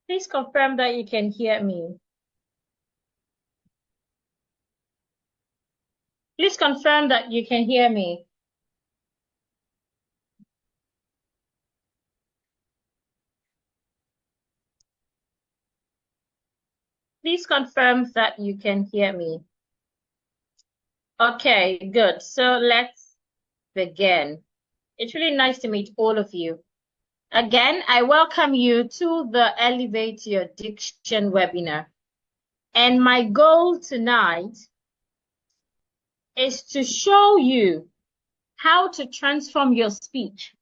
Please confirm that you can hear me. Please confirm that you can hear me. Please confirm that you can hear me. Okay, good. So let's begin. It's really nice to meet all of you. Again, I welcome you to the Elevate Your Diction webinar. And my goal tonight is to show you how to transform your speech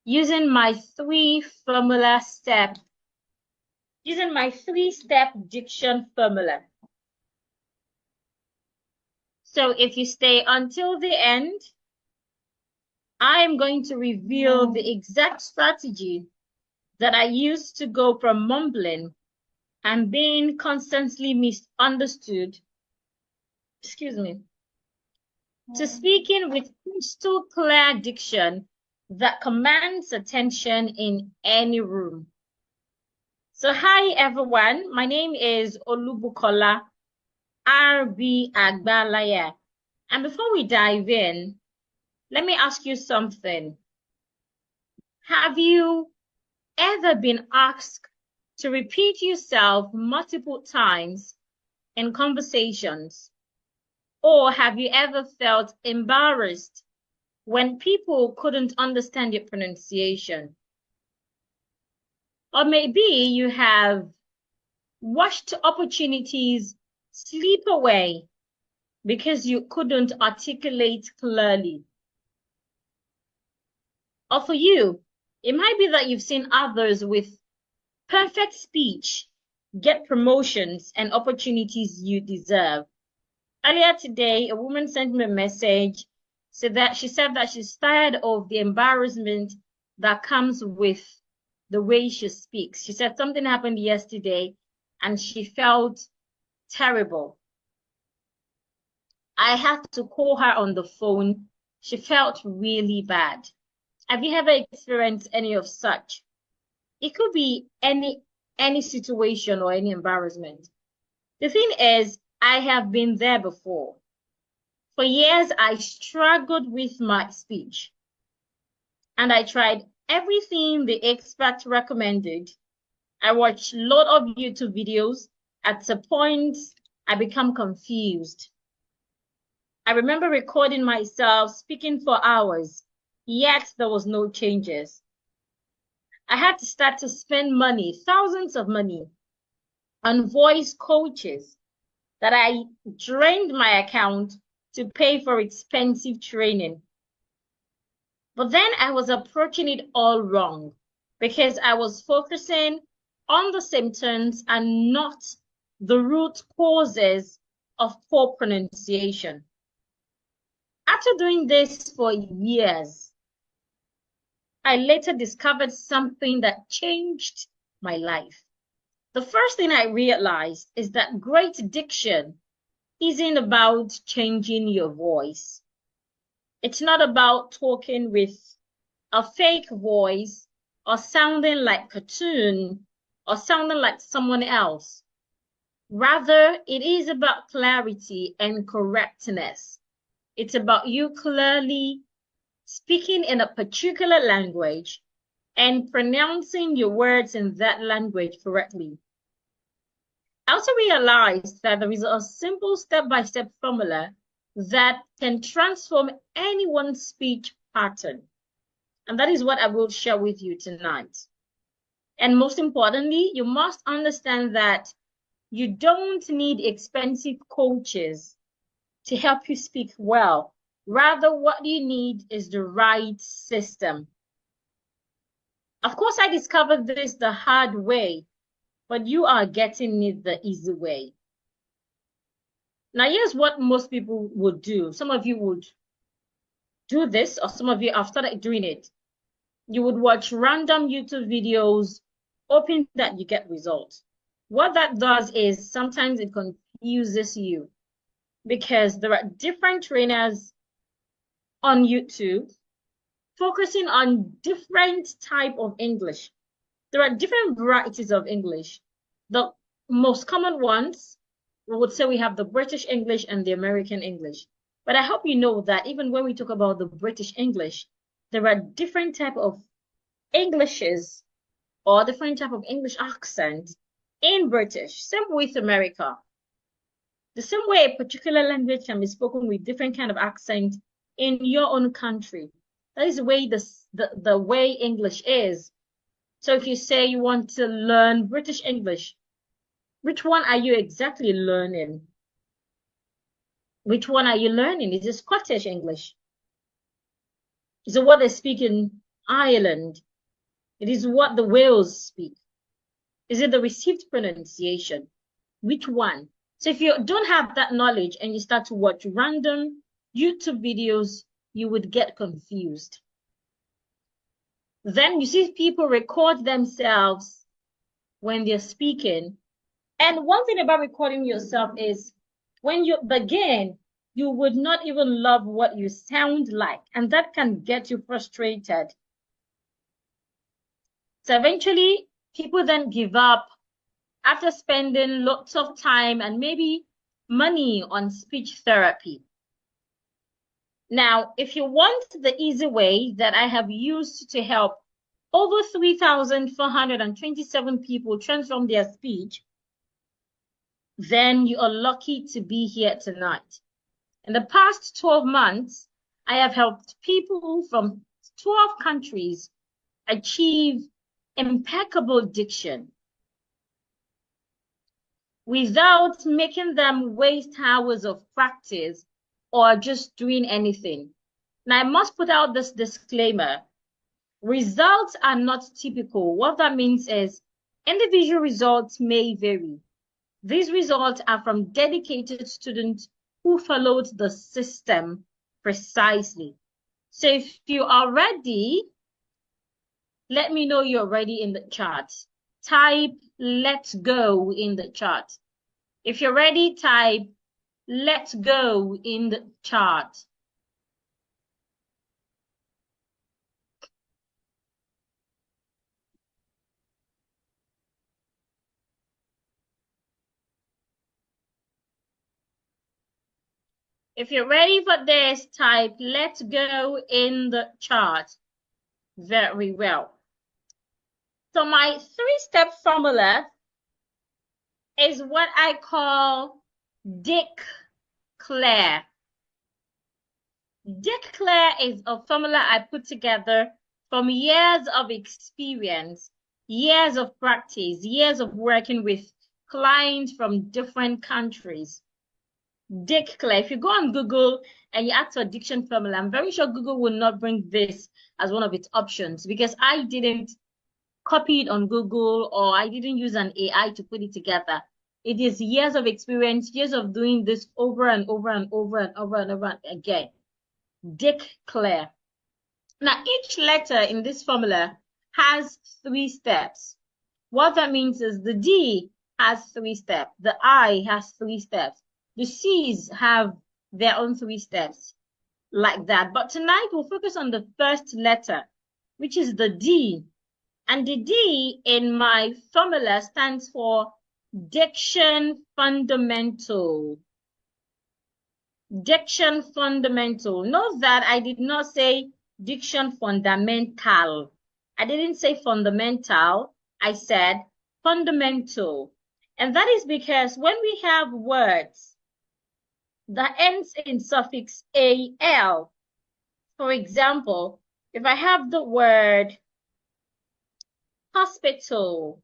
using my three-step diction formula. So if you stay until the end, I am going to reveal the exact strategy that I used to go from mumbling and being constantly misunderstood, to speaking with crystal clear diction that commands attention in any room. So hi everyone, my name is Olubukola R.B. Agbalaya. And before we dive in, let me ask you something. Have you ever been asked to repeat yourself multiple times in conversations? Or have you ever felt embarrassed when people couldn't understand your pronunciation? Or maybe you have watched opportunities slip away because you couldn't articulate clearly. Or for you, it might be that you've seen others with perfect speech get promotions and opportunities you deserve. Earlier today, a woman sent me a message she said that she's tired of the embarrassment that comes with the way she speaks. She said something happened yesterday and she felt terrible. I had to call her on the phone. She felt really bad. Have you ever experienced any of such? It could be any situation or any embarrassment. The thing is, I have been there before. For years, I struggled with my speech. And I tried everything the expert recommended. I watched a lot of YouTube videos. At a point, I became confused. I remember recording myself speaking for hours, yet there was no changes. I had to start to spend money, thousands of money, on voice coaches that I drained my account to pay for expensive training. But then I was approaching it all wrong because I was focusing on the symptoms and not the root causes of poor pronunciation. After doing this for years, I later discovered something that changed my life. The first thing I realized is that great diction isn't about changing your voice. It's not about talking with a fake voice or sounding like a cartoon or sounding like someone else. Rather, it is about clarity and correctness. It's about you clearly speaking in a particular language and pronouncing your words in that language correctly. I also realized that there is a simple step-by-step formula that can transform anyone's speech pattern. And that is what I will share with you tonight. And most importantly, you must understand that you don't need expensive coaches to help you speak well. Rather, what you need is the right system. Of course, I discovered this the hard way, but you are getting it the easy way. Now, here's what most people would do. Some of you would do this, or some of you have started doing it. You would watch random YouTube videos, hoping that you get results. What that does is sometimes it confuses you because there are different trainers on YouTube focusing on different type of English. There are different varieties of English. The most common ones, we would say we have the British English and the American English. But I hope you know that even when we talk about the British English, there are different type of Englishes or different type of English accent in British. Same with America. The same way a particular language can be spoken with different kind of accent in your own country. That is the way the way English is. So if you say you want to learn British English, which one are you exactly learning? Which one are you learning? Is it Scottish English? Is it what they speak in Ireland? It is what the Wales speak. Is it the received pronunciation? Which one? So if you don't have that knowledge and you start to watch random YouTube videos, you would get confused. Then you see people record themselves when they're speaking. And one thing about recording yourself is when you begin, you would not even love what you sound like. And that can get you frustrated. So eventually, people then give up after spending lots of time and maybe money on speech therapy. Now, if you want the easy way that I have used to help over 3,427 people transform their speech, then you are lucky to be here tonight. In the past 12 months, I have helped people from 12 countries achieve impeccable diction without making them waste hours of practice or just doing anything. Now, I must put out this disclaimer. Results are not typical. What that means is individual results may vary. These results are from dedicated students who followed the system precisely. So if you are ready, let me know you're ready in the chat. Type "let's go" in the chat. If you're ready, type "let's go" in the chat. If you're ready for this, type "let's go" in the chat. Very well. So my three-step formula is what I call Dick-Claire. Dick-Claire is a formula I put together from years of experience, years of practice, years of working with clients from different countries. Dick-Claire. If you go on Google and you ask for diction formula, I'm very sure Google will not bring this as one of its options because I didn't copy it on Google or I didn't use an AI to put it together. It is years of experience, years of doing this over and over and over and over and over again. Dick-Claire. Now, each letter in this formula has 3 steps. What that means is the D has 3 steps. The I has 3 steps. The C's have their own 3 steps like that. But tonight we'll focus on the first letter, which is the D. And the D in my formula stands for Diction Fundamental. Diction Fundamental. Note that I did not say Diction Fundamental. I didn't say fundamental. I said fundamental. And that is because when we have words that ends in suffix AL, for example, if I have the word hospital,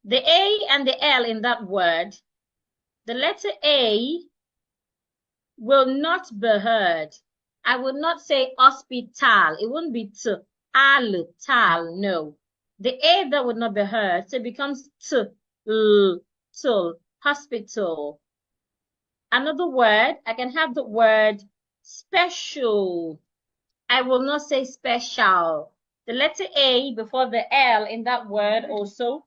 the A and the L in that word, the letter A will not be heard. I would not say hospital. It wouldn't be t, al, tal, no. The A that would not be heard, so it becomes t, l, tul, hospital. Another word, I can have the word special. I will not say special. The letter A before the L in that word also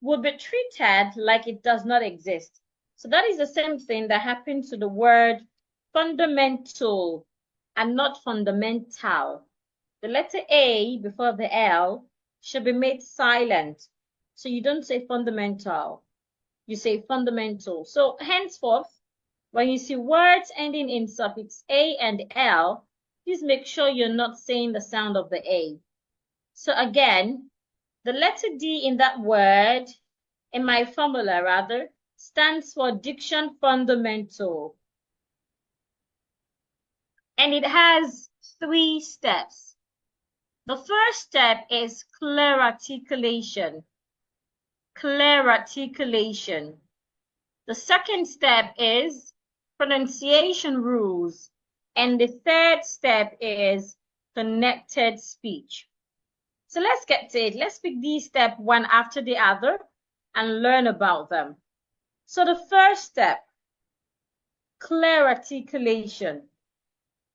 would be treated like it does not exist. So that is the same thing that happens to the word fundamental and not fundamental. The letter A before the L should be made silent. So you don't say fundamental, you say fundamental. So henceforth, when you see words ending in suffix A and L, please make sure you're not saying the sound of the A. So again, the letter D in that word, in my formula rather, stands for diction fundamental. And it has 3 steps. The first step is clear articulation. Clear articulation. The second step is pronunciation rules. And the third step is connected speech. So let's get to it. Let's pick these steps one after the other and learn about them. So the first step, clear articulation.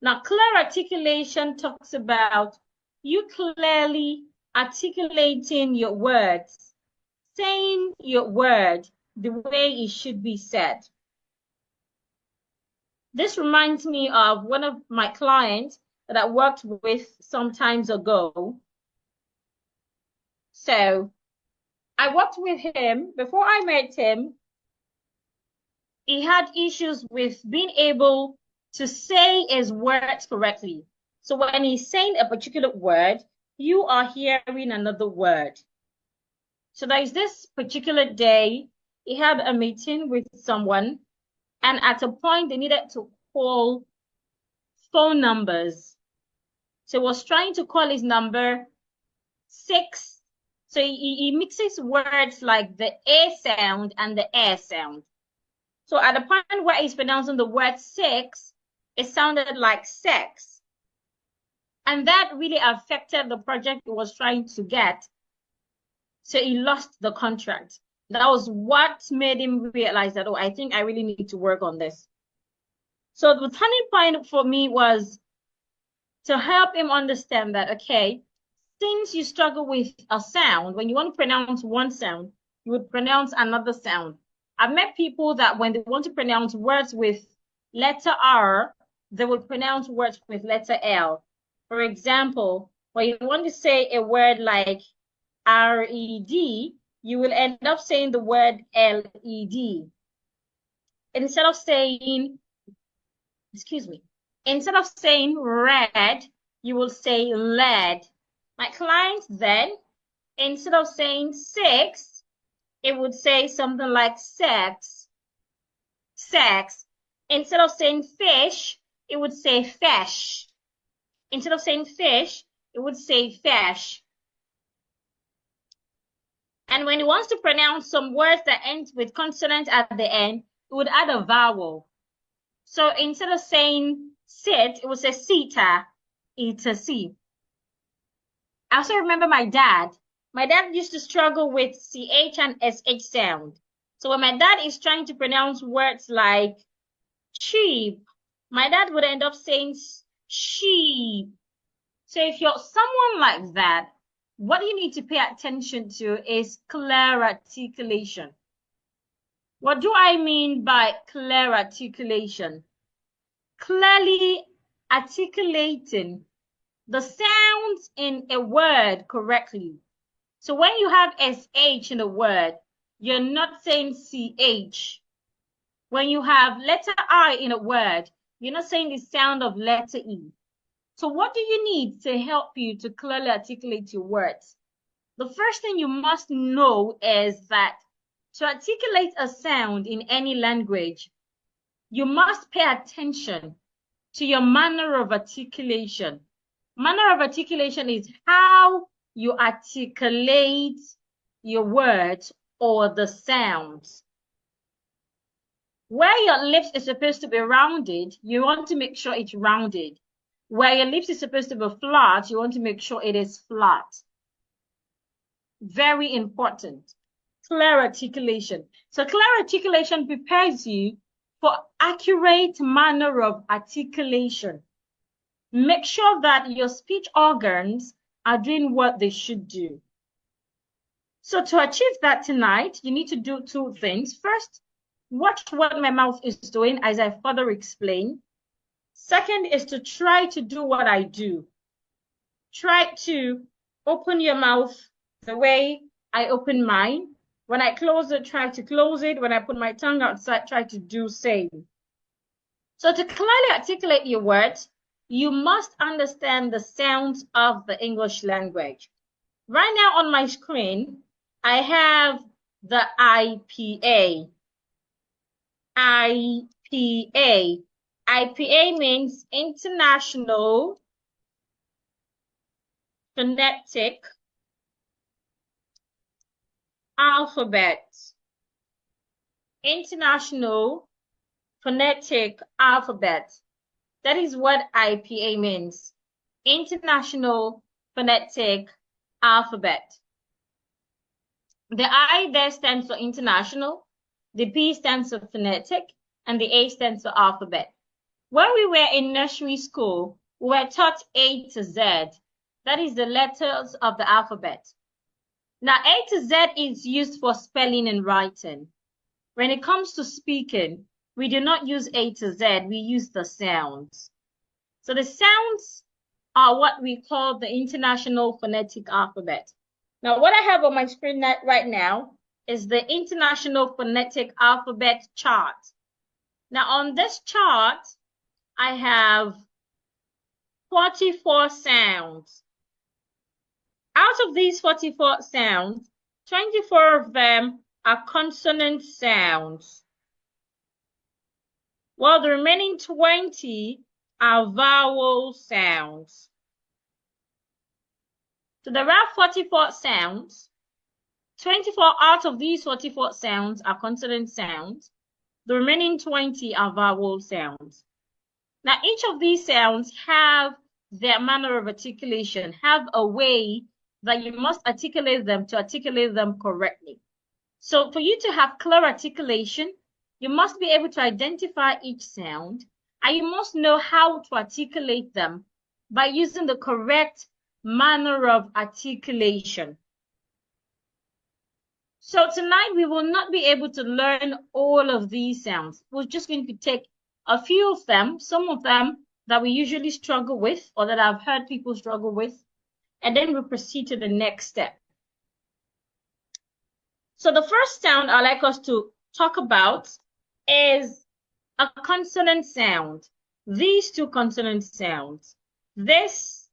Now, clear articulation talks about you clearly articulating your words, saying your word the way it should be said. This reminds me of one of my clients that I worked with some times ago. So I worked with him. Before I met him, he had issues with being able to say his words correctly. So when he's saying a particular word, you are hearing another word. So there is this particular day, he had a meeting with someone, and at a point they needed to call phone numbers. So he was trying to call his number 6. So he mixes words like the A sound and the air sound. So at the point where he's pronouncing the word 6, it sounded like sex. And that really affected the project he was trying to get. So he lost the contract. That was what made him realize that, oh, I think I really need to work on this. So the turning point for me was to help him understand that, okay, since you struggle with a sound, when you want to pronounce one sound, you would pronounce another sound. I've met people that when they want to pronounce words with letter R, they would pronounce words with letter L. For example, when you want to say a word like R-E-D, you will end up saying the word L-E-D. Instead of saying red, you will say lead. My client then, instead of saying 6, it would say something like sex. Instead of saying fish, it would say fish. Instead of saying fish, it would say fish. And when it wants to pronounce some words that end with consonant at the end, it would add a vowel. So instead of saying sit, it would say sita, it's a C. I also remember my dad. My dad used to struggle with CH and SH sound. So when my dad is trying to pronounce words like sheep, my dad would end up saying sheep. So if you're someone like that, what you need to pay attention to is clear articulation. What do I mean by clear articulation? Clearly articulating the sounds in a word correctly. So when you have SH in a word, you're not saying CH. When you have letter I in a word, you're not saying the sound of letter E. So what do you need to help you to clearly articulate your words? The first thing you must know is that to articulate a sound in any language, you must pay attention to your manner of articulation. Manner of articulation is how you articulate your words or the sounds. Where your lips is supposed to be rounded, you want to make sure it's rounded. Where your lips is supposed to be flat, you want to make sure it is flat. Very important. Clear articulation. So clear articulation prepares you for accurate manner of articulation. Make sure that your speech organs are doing what they should do. So to achieve that tonight, you need to do 2 things. First, watch what my mouth is doing as I further explain. Second is to try to do what I do. Try to open your mouth the way I open mine. When I close it, try to close it. When I put my tongue outside, try to do same. So to clearly articulate your words, you must understand the sounds of the English language. Right now on my screen, I have the IPA. IPA. IPA means International Phonetic Alphabet. International Phonetic Alphabet. That is what IPA means. International Phonetic Alphabet. The I there stands for international, the P stands for phonetic, and the A stands for alphabet. When we were in nursery school, we were taught A to Z. That is the letters of the alphabet. Now, A to Z is used for spelling and writing. When it comes to speaking, we do not use A to Z, we use the sounds. So the sounds are what we call the International Phonetic Alphabet. Now, what I have on my screen right now is the International Phonetic Alphabet chart. Now, on this chart, I have 44 sounds. Out of these 44 sounds, 24 of them are consonant sounds, while the remaining 20 are vowel sounds. So there are 44 sounds. 24 out of these 44 sounds are consonant sounds. The remaining 20 are vowel sounds. Now, each of these sounds have their manner of articulation, have a way that you must articulate them to articulate them correctly. So for you to have clear articulation, you must be able to identify each sound, and you must know how to articulate them by using the correct manner of articulation. So tonight we will not be able to learn all of these sounds. We're just going to take a few of them, some of them that we usually struggle with or that I've heard people struggle with, and then we'll proceed to the next step. So the first sound I'd like us to talk about is a consonant sound. These two consonant sounds, this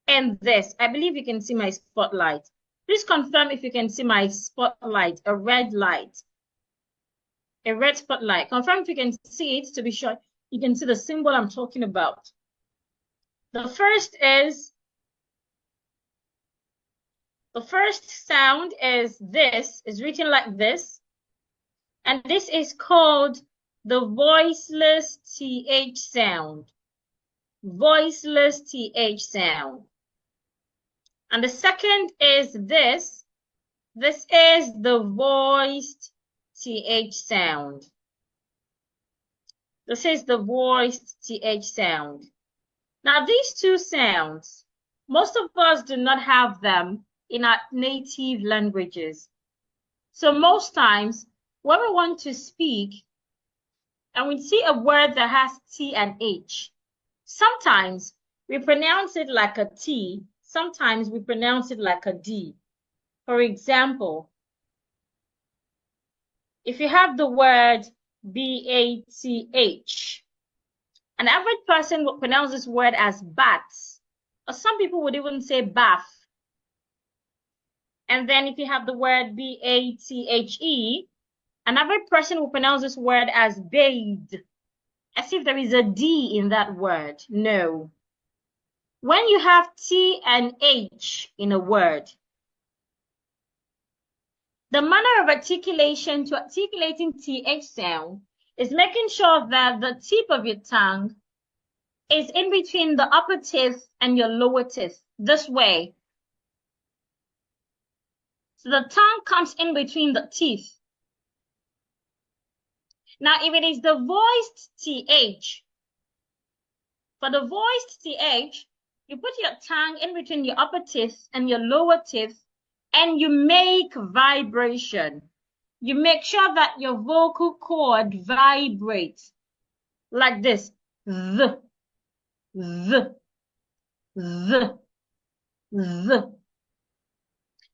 and this. I believe you can see my spotlight. Please confirm if you can see my spotlight, a red light. A red spotlight. Confirm if you can see it to be sure you can see the symbol I'm talking about. The first sound is this, is written like this. And this is called the voiceless TH sound. Voiceless TH sound. And the second is this. This is the voiced TH sound. This is the voiced TH sound. Now, these two sounds, most of us do not have them in our native languages. So most times, when we want to speak and we see a word that has T and H, sometimes we pronounce it like a T, sometimes we pronounce it like a D. For example, if you have the word B-A-T-H, an average person would pronounce this word as bats, or some people would even say bath. And then if you have the word B-A-T-H-E, an average person will pronounce this word as bathed, as if there is a D in that word. No. When you have T and H in a word, the manner of articulation to articulating TH sound is making sure that the tip of your tongue is in between the upper teeth and your lower teeth, this way. So the tongue comes in between the teeth. Now, if it is the voiced TH, for the voiced TH, you put your tongue in between your upper teeth and your lower teeth, and you make vibration. You make sure that your vocal cord vibrates like this. The.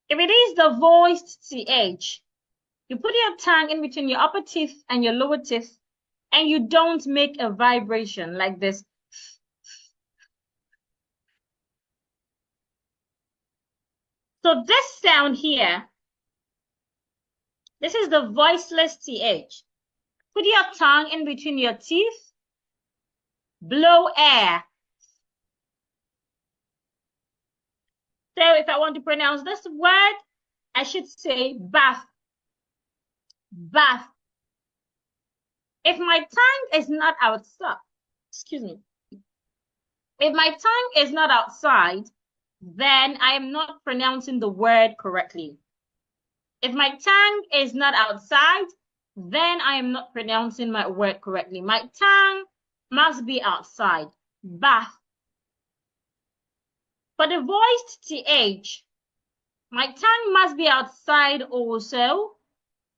If it is the voiced TH, you put your tongue in between your upper teeth and your lower teeth, and you don't make a vibration like this. So this sound here, this is the voiceless TH. Put your tongue in between your teeth, blow air. So if I want to pronounce this word, I should say bath, bath. If my tongue is not outside, excuse me, if my tongue is not outside, then I am not pronouncing the word correctly. If my tongue is not outside, then I am not pronouncing my word correctly. My tongue must be outside. Bath. For the voiced TH, my tongue must be outside also,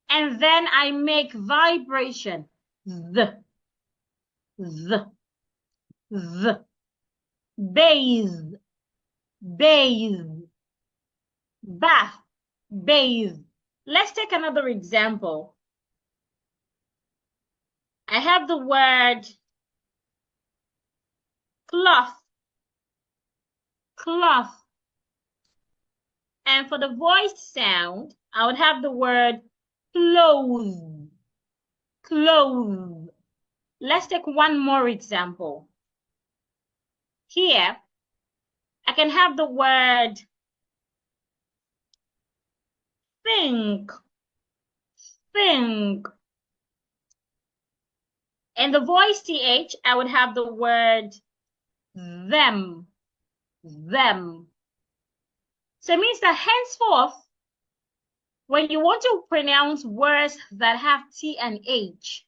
and then I make vibration. The. Bathe. Bathe. Bath. Bathe. Let's take another example. I have the word cloth. Cloth. And for the voiced sound, I would have the word clothes. Clothes. Let's take one more example. Here, I can have the word think. Think. In the voiced TH, I would have the word them. Them. So it means that henceforth, when you want to pronounce words that have T and H,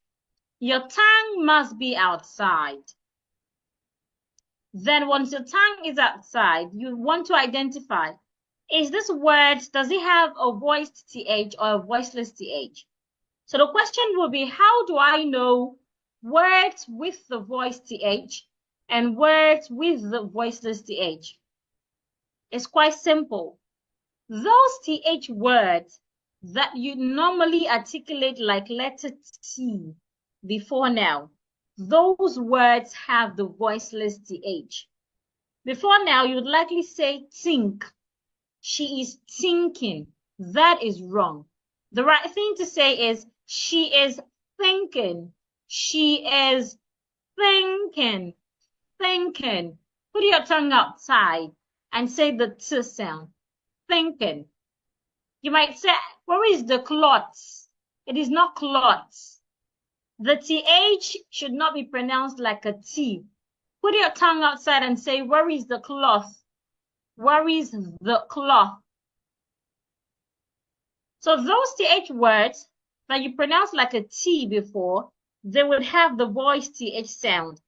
your tongue must be outside. Then once your tongue is outside, you want to identify, is this word, does it have a voiced TH or a voiceless TH? So the question will be, how do I know words with the voiced TH and words with the voiceless TH? It's quite simple. Those TH words that you normally articulate like letter T before now, those words have the voiceless TH. Before now, you would likely say think. She is thinking. That is wrong. The right thing to say is she is thinking. She is thinking. Thinking. Put your tongue outside and say the T sound. Thinking. You might say, where is the clots? It is not clots. The TH should not be pronounced like a T. Put your tongue outside and say, where is the cloth? Where is the cloth? So those TH words that you pronounce like a T before, they would have the voiced TH sound.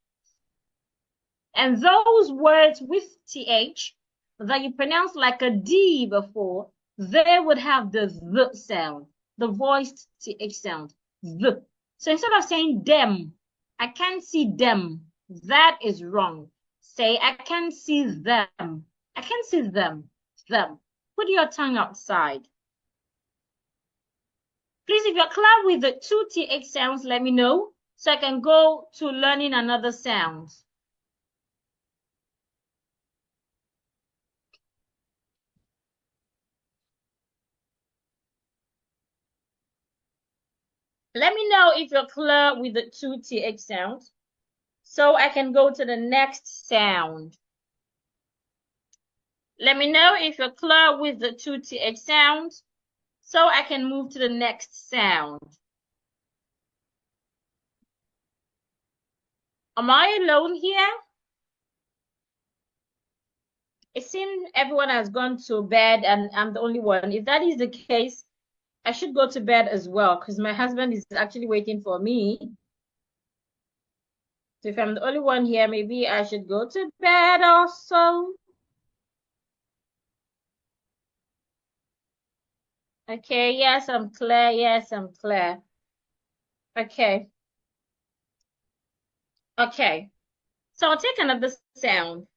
And those words with TH that you pronounce like a D before, they would have the sound, the voiced TH sound, the. So instead of saying them, I can't see them. That is wrong. Say, I can see them. I can see them. Them. Put your tongue outside. Please, if you're clear with the two TH sounds, let me know so I can go to learning another sound. Let me know if you're clear with the two TH sounds so I can go to the next sound. Let me know if you're clear with the two TH sounds so I can move to the next sound. Am I alone here? It seems everyone has gone to bed and I'm the only one. If that is the case, I should go to bed as well because my husband is actually waiting for me. So if I'm the only one here, maybe I should go to bed also. Okay, yes, I'm clear. Yes, I'm clear. Okay. Okay. So I'll take another sound.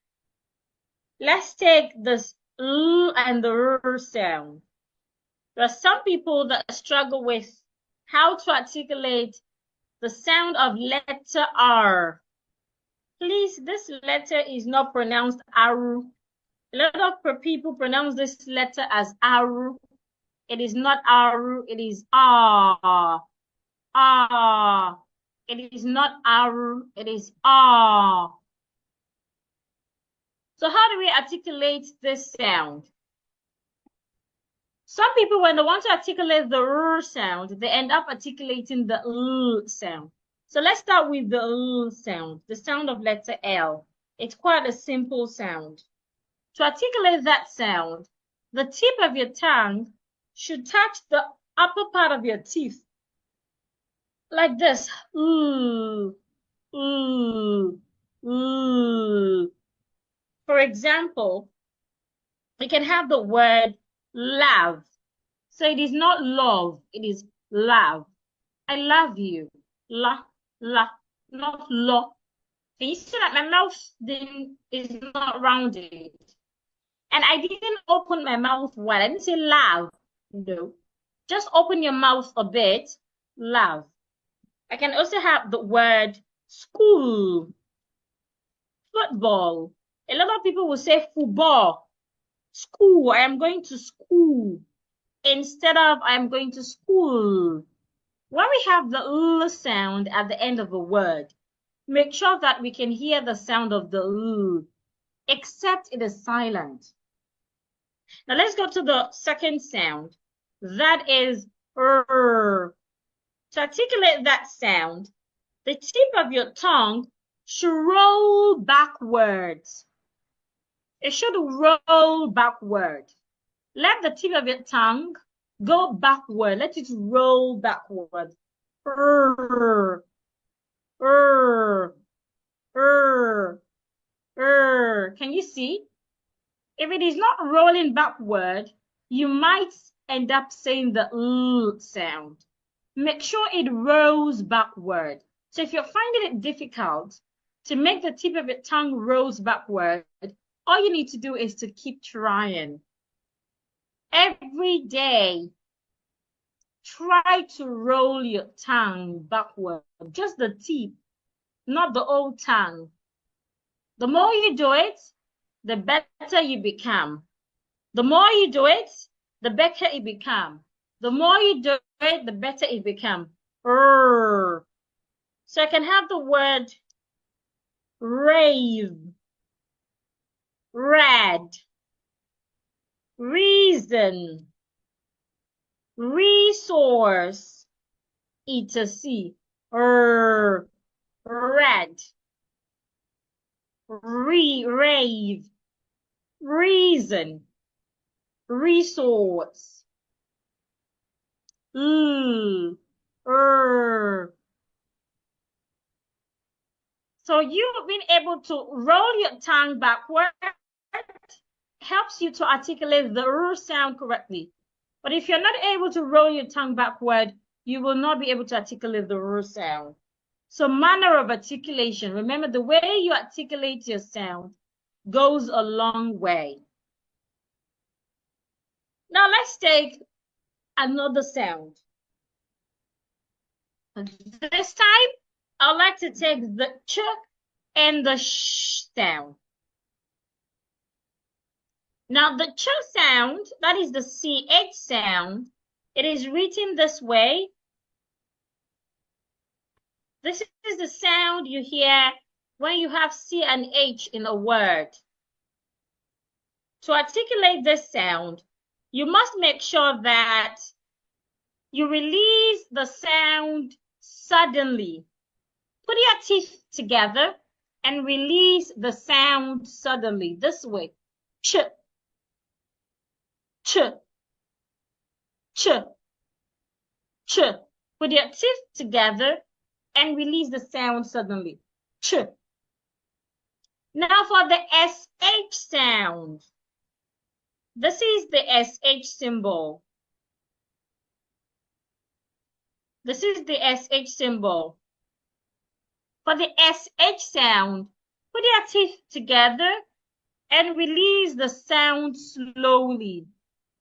Let's take this and the R sound. There are some people that struggle with how to articulate the sound of letter R. Please, this letter is not pronounced Aru. A lot of people pronounce this letter as Aru. It is not Aru, it is Ah. Ah. It is not Aru, it is Ah. So how do we articulate this sound? Some people, when they want to articulate the R sound, they end up articulating the L sound. So let's start with the L sound, the sound of letter L. It's quite a simple sound. To articulate that sound, the tip of your tongue should touch the upper part of your teeth, like this. Ooh, ooh, ooh. For example, we can have the word love. So it is not love, it is love. I love you. La, la, not lo. Can you see that my mouth is not rounded? And I didn't open my mouth wide. I didn't say love. No. Just open your mouth a bit. Love. I can also have the word school, football. A lot of people will say football, school. I am going to school instead of I am going to school. When we have the L sound at the end of a word, make sure that we can hear the sound of the L, except it is silent. Now let's go to the second sound. That is R. To articulate that sound, the tip of your tongue should roll backwards. It should roll backward. Let the tip of your tongue go backward. Let it roll backward. R. Can you see? If it is not rolling backward, you might end up saying the L sound. Make sure it rolls backward. So if you're finding it difficult to make the tip of your tongue rolls backward, all you need to do is to keep trying. Every day, try to roll your tongue backward, just the tip, not the whole tongue. The more you do it, the better you become. The more you do it, the better it becomes. The more you do it, the better it becomes. So I can have the word rave, red, reason, resource, etc. Red, rave, reason, resource. So you've been able to roll your tongue backward, helps you to articulate the R sound correctly. But if you're not able to roll your tongue backward, you will not be able to articulate the R sound. So manner of articulation, remember the way you articulate your sound goes a long way. Now let's take another sound. This time, I'd like to take the ch and the sh sound. Now the ch sound, that is the CH sound, it is written this way. This is the sound you hear when you have C and H in a word. To articulate this sound, you must make sure that you release the sound suddenly. Put your teeth together and release the sound suddenly. This way. Ch, ch, ch, ch. Put your teeth together and release the sound suddenly. Ch. Now for the SH sound. This is the SH symbol. This is the SH symbol. For the SH sound, put your teeth together and release the sound slowly.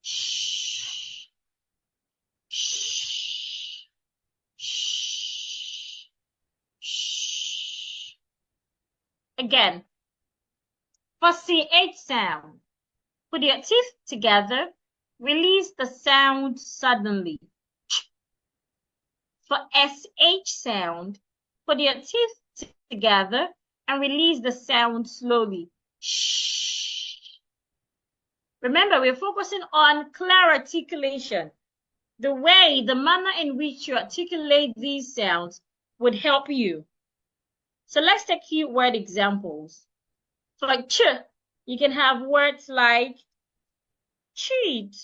Shh. Shh. Shh. Shh. Again, for CH sound, put your teeth together, release the sound suddenly. For SH sound, put your teeth together and release the sound slowly. Shh. Remember, we're focusing on clear articulation. The manner in which you articulate these sounds would help you. So let's take few word examples. For like ch, you can have words like cheat,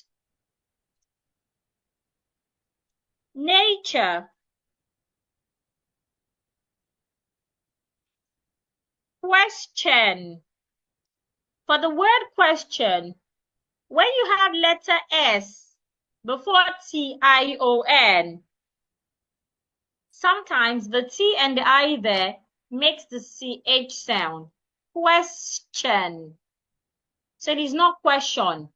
nature, question. For the word question, when you have letter S before T-I-O-N, sometimes the T and the I there makes the CH sound. Question. So it is not question.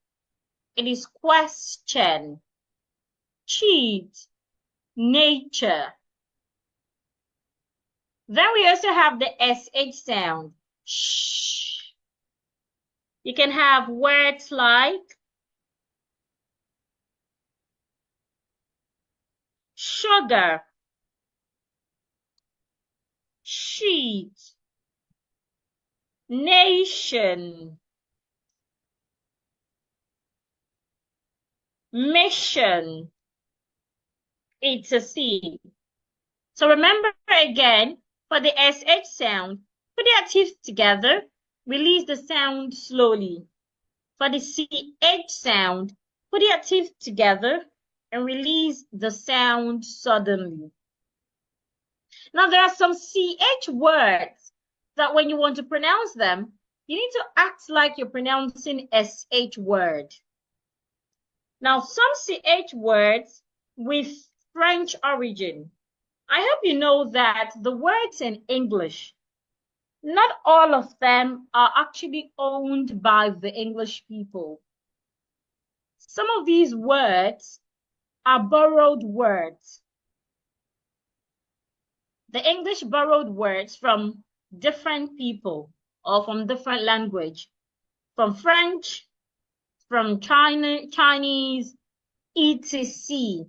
It is question. Cheat. Nature. Then we also have the SH sound. Shh. You can have words like sugar, sheet, nation, mission, etc. So remember again, for the SH sound, put your teeth together, release the sound slowly. For the CH sound, put your teeth together and release the sound suddenly. Now, there are some CH words that when you want to pronounce them, you need to act like you're pronouncing SH word. Now, some CH words with French origin. I hope you know that the words in English, not all of them are actually owned by the English people. Some of these words are borrowed words. The English borrowed words from different people or from different language, from French, from Chinese, etc.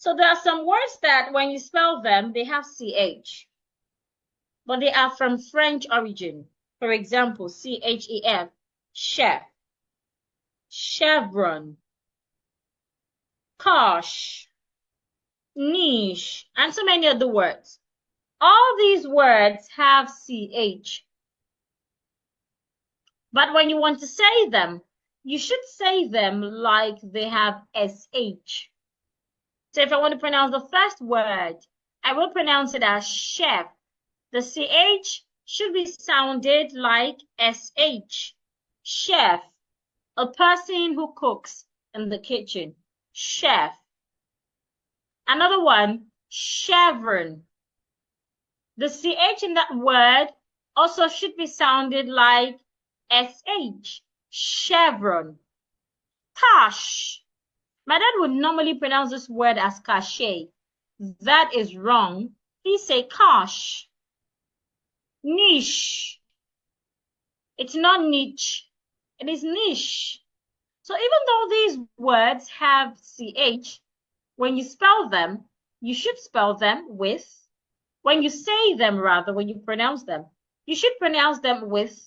So there are some words that when you spell them, they have CH, but they are from French origin. For example, CHEF, chef, chevron, kosh, niche, and so many other words. All these words have CH. But when you want to say them, you should say them like they have SH. So if I want to pronounce the first word, I will pronounce it as chef. The CH should be sounded like SH. Chef, a person who cooks in the kitchen. Chef. Another one, chevron. The CH in that word also should be sounded like SH. Chevron. Cash. My dad would normally pronounce this word as cachet. That is wrong. He say cash. Niche. It's not niche. It is niche. So even though these words have CH, when you spell them, you should spell them with, when you say them rather, when you pronounce them, you should pronounce them with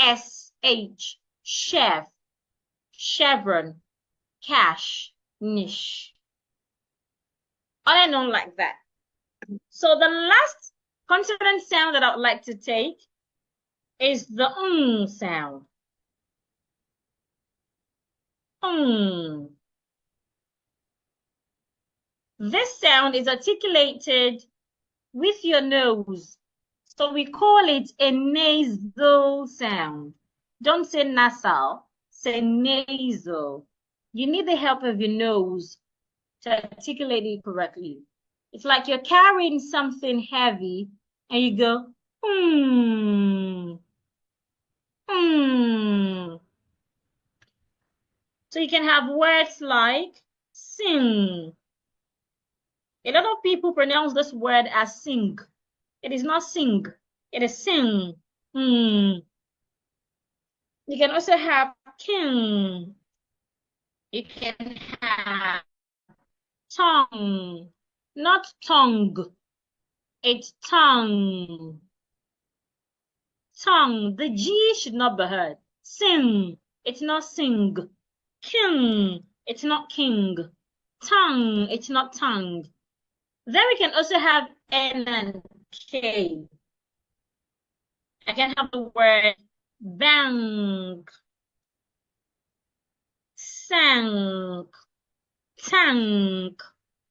SH. Chef, chevron, cash, niche. On and on like that. So the last consonant sound that I would like to take is the sound. This sound is articulated with your nose. So we call it a nasal sound. Don't say nasal, say nasal. You need the help of your nose to articulate it correctly. It's like you're carrying something heavy and you go, Hmm. Hmm. So you can have words like sing. A lot of people pronounce this word as sing. It is not sing. It is sing. Hmm. You can also have king. You can have tongue. Not tongue. It's tongue. Tongue. The G should not be heard. Sing. It's not sing. King. It's not king. Tongue. It's not tongue. Then we can also have N and K. I can have the word bank, sank, tank,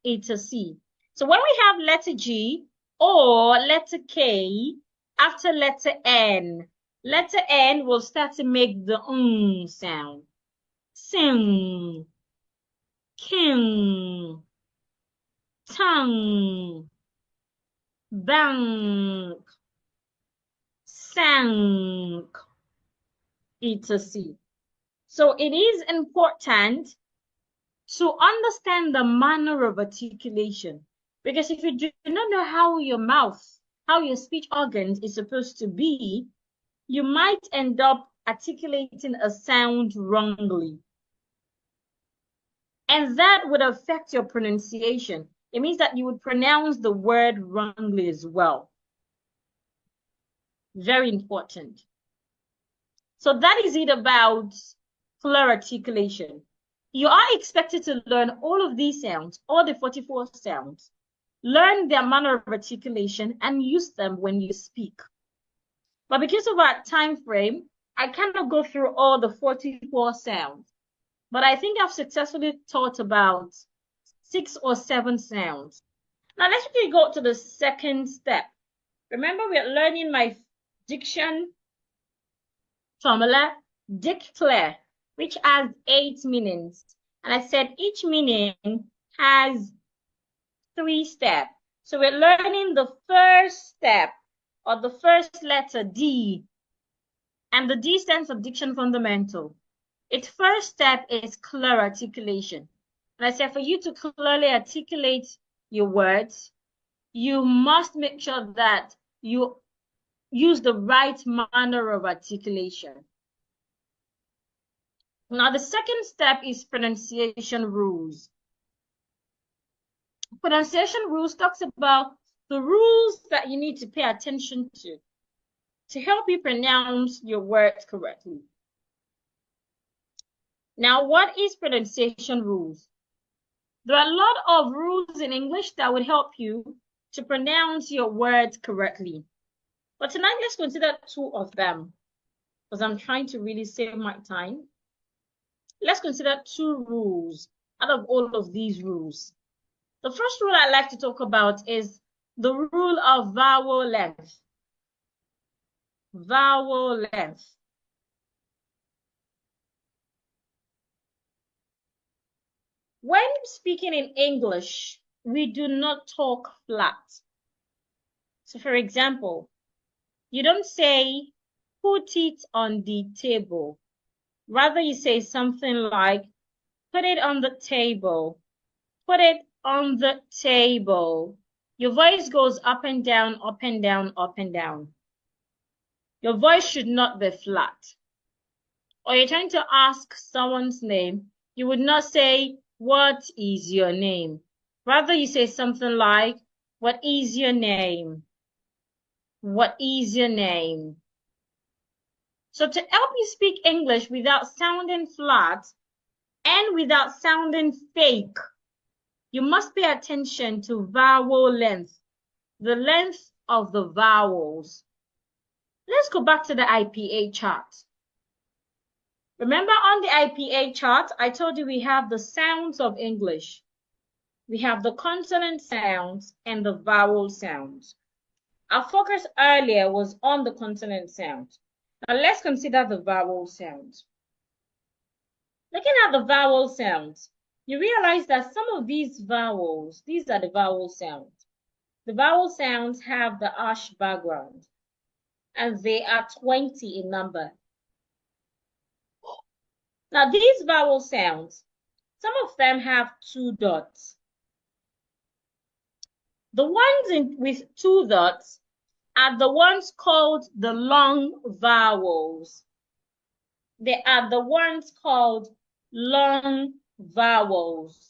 it's a C. So when we have letter G or letter K after letter N will start to make the sound. Sing, king, tongue, bank, sank, it's a C. So it is important to understand the manner of articulation. Because if you do not know how your mouth, how your speech organs is supposed to be, you might end up articulating a sound wrongly. And that would affect your pronunciation. It means that you would pronounce the word wrongly as well. Very important. So that is it about clear articulation. You are expected to learn all of these sounds, all the 44 sounds, learn their manner of articulation, and use them when you speak. But because of our time frame, I cannot go through all the 44 sounds. But I think I've successfully taught about 6 or 7 sounds. Now let's quickly go to the second step. Remember, we are learning my diction formula, declare, which has 8 meanings. And I said each meaning has 3 steps. So we're learning the first step or the first letter D. And the D stands for diction fundamental. Its first step is clear articulation. And I said for you to clearly articulate your words, you must make sure that you use the right manner of articulation. Now, the second step is pronunciation rules. Pronunciation rules talks about the rules that you need to pay attention to help you pronounce your words correctly. Now, what is pronunciation rules? There are a lot of rules in English that would help you to pronounce your words correctly. But tonight, let's consider 2 of them because I'm trying to really save my time. Let's consider 2 rules out of all of these rules. The first rule I'd like to talk about is the rule of vowel length. Vowel length. When speaking in English, we do not talk flat. So for example, you don't say, put it on the table. Rather, you say something like, put it on the table. Put it on the table. Your voice goes up and down, up and down, up and down. Your voice should not be flat. Or you're trying to ask someone's name, you would not say, what is your name? Rather, you say something like, what is your name? What is your name? So to help you speak English without sounding flat and without sounding fake, you must pay attention to vowel length, the length of the vowels. Let's go back to the IPA chart. Remember on the IPA chart, I told you we have the sounds of English. We have the consonant sounds and the vowel sounds. Our focus earlier was on the consonant sounds. Now let's consider the vowel sounds. Looking at the vowel sounds, you realize that some of these vowels, these are the vowel sounds. The vowel sounds have the harsh background. and they are 20 in number. Now, these vowel sounds, some of them have 2 dots. The ones with 2 dots are the ones called the long vowels. They are the ones called long vowels.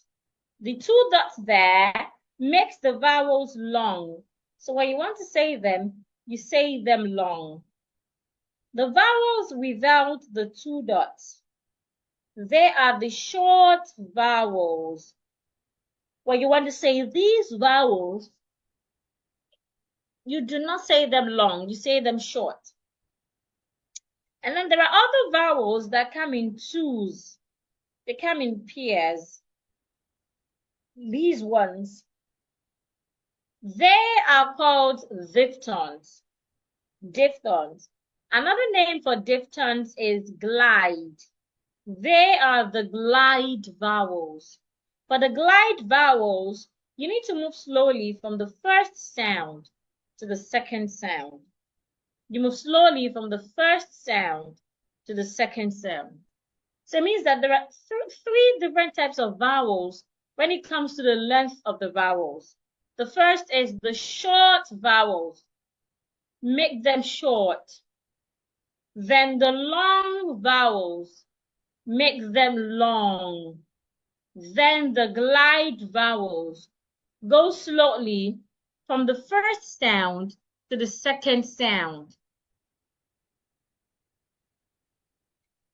The 2 dots there makes the vowels long. So when you want to say them, you say them long. The vowels without the 2 dots, they are the short vowels. When you want to say these vowels, you do not say them long, you say them short. And then there are other vowels that come in twos. They come in pairs. These ones, they are called diphthongs. Diphthongs. Another name for diphthongs is glide. They are the glide vowels. For the glide vowels, you need to move slowly from the first sound to the second sound. You move slowly from the first sound to the second sound. So it means that there are three different types of vowels when it comes to the length of the vowels. The first is the short vowels. Make them short. Then the long vowels. Make them long. Then the glide vowels. Go slowly from the first sound to the second sound.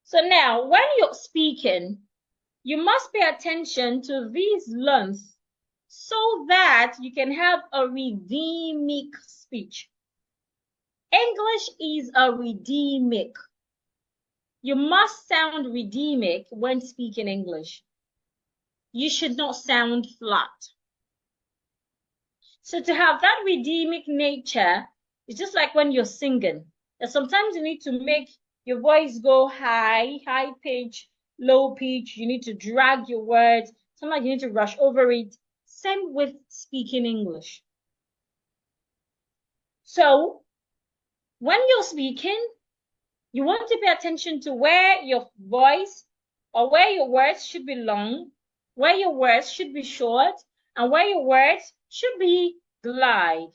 So now, when you're speaking, you must pay attention to these lengths so that you can have a rhythmic speech. English is a rhythmic. You must sound rhythmic when speaking English. You should not sound flat. So to have that rhythmic nature, it's just like when you're singing. That sometimes you need to make your voice go high pitch, low pitch. You need to drag your words. Sometimes you need to rush over it. Same with speaking English. So when you're speaking, you want to pay attention to where your voice or where your words should be long, where your words should be short, and where your words should be glide.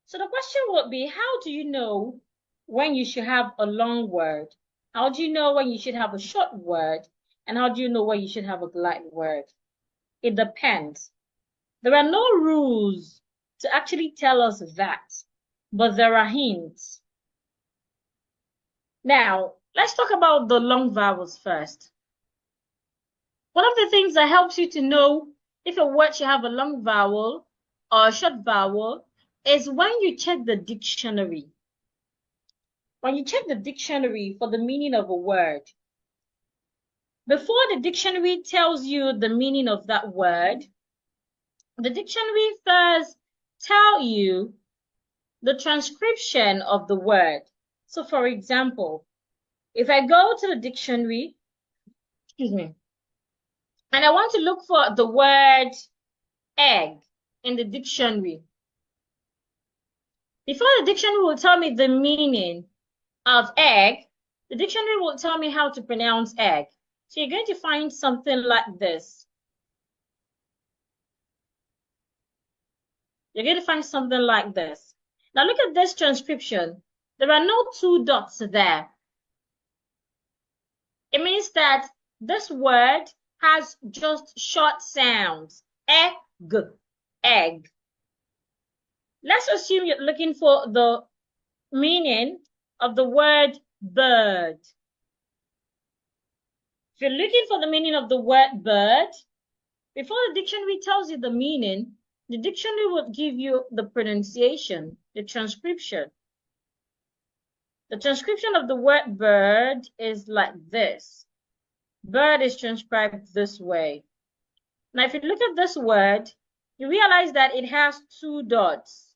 So the question would be, how do you know when you should have a long word? How do you know when you should have a short word? And how do you know when you should have a glide word? It depends. There are no rules to actually tell us that, but there are hints. Now, let's talk about the long vowels first. One of the things that helps you to know if a word should have a long vowel or a short vowel is when you check the dictionary. When you check the dictionary for the meaning of a word, before the dictionary tells you the meaning of that word, the dictionary first tells you the transcription of the word. So for example, if I go to the dictionary, and I want to look for the word egg in the dictionary, before the dictionary will tell me the meaning of egg, the dictionary will tell me how to pronounce egg. So you're going to find something like this. You're going to find something like this. Now look at this transcription. There are no 2 dots there. It means that this word has just short sounds. Egg, egg. Let's assume you're looking for the meaning of the word bird. If you're looking for the meaning of the word bird, before the dictionary tells you the meaning, the dictionary will give you the pronunciation, the transcription. The transcription of the word bird is like this. Bird is transcribed this way. Now, if you look at this word, you realize that it has 2 dots.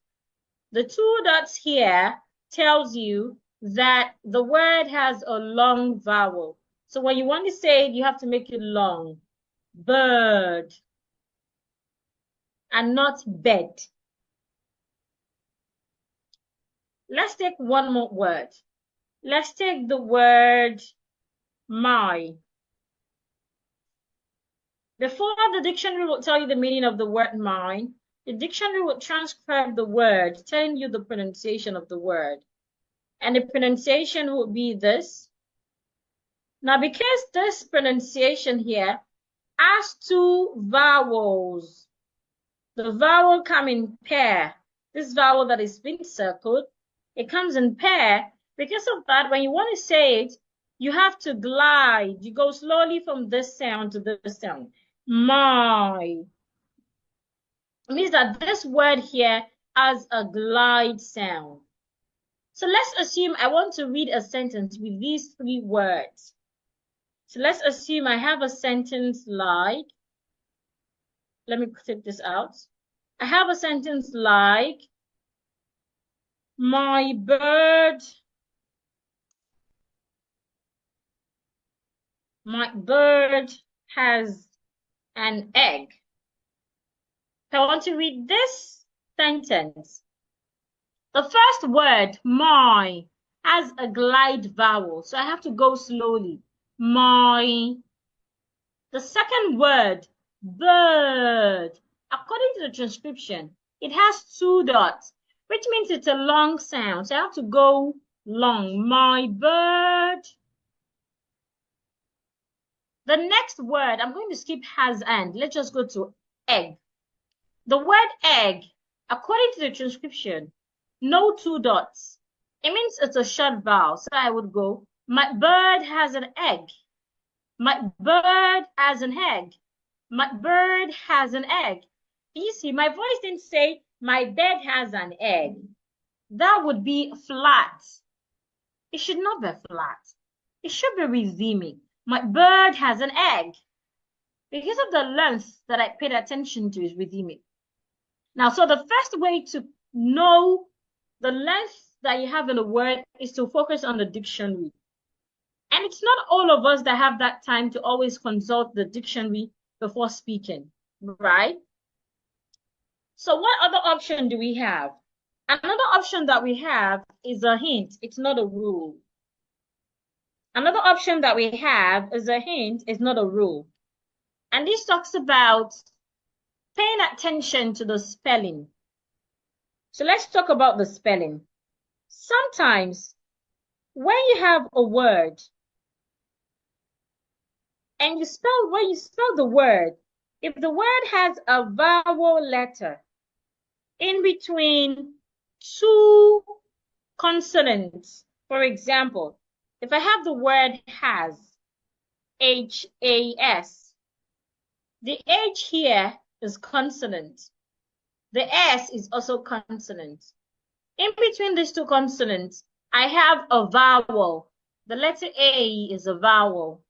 The 2 dots here tells you that the word has a long vowel. So when you want to say it, you have to make it long. Bird. And not bed. Let's take one more word. Let's take the word my. Before the dictionary will tell you the meaning of the word mine, the dictionary will transcribe the word, telling you the pronunciation of the word. And the pronunciation would be this. Now, because this pronunciation here has two vowels, the vowel come in pair. This vowel that is being circled, it comes in pair. Because of that, when you want to say it, you have to glide. You go slowly from this sound to this sound. My. It means that this word here has a glide sound. So let's assume I want to read a sentence with these three words. So let's assume I have a sentence like, let me take this out. I have a sentence like, my bird has an egg. If I want to read this sentence, the first word, my, has a glide vowel, so I have to go slowly. My. The second word, bird, according to the transcription, it has two dots, which means it's a long sound, so I have to go long. My bird. The next word, I'm going to skip has and. Let's just go to egg. The word egg, according to the transcription, no two dots. It means it's a short vowel. So I would go, my bird has an egg. My bird has an egg. My bird has an egg. You see, my voice didn't say, my bed has an egg. That would be flat. It should not be flat. It should be rhythmic. My bird has an egg. Because of the length that I paid attention to is rhythmic. Now, so the first way to know the length that you have in a word is to focus on the dictionary. And it's not all of us that have that time to always consult the dictionary before speaking, right? So what other option do we have? Another option that we have is a hint. It's not a rule. Another option that we have is a hint. It's not a rule. And this talks about paying attention to the spelling. So let's talk about the spelling. Sometimes when you have a word and when you spell the word, if the word has a vowel letter in between two consonants, for example, if I have the word has, H-A-S, the H here is consonant. The S is also consonant. In between these two consonants, I have a vowel. The letter A is a vowel.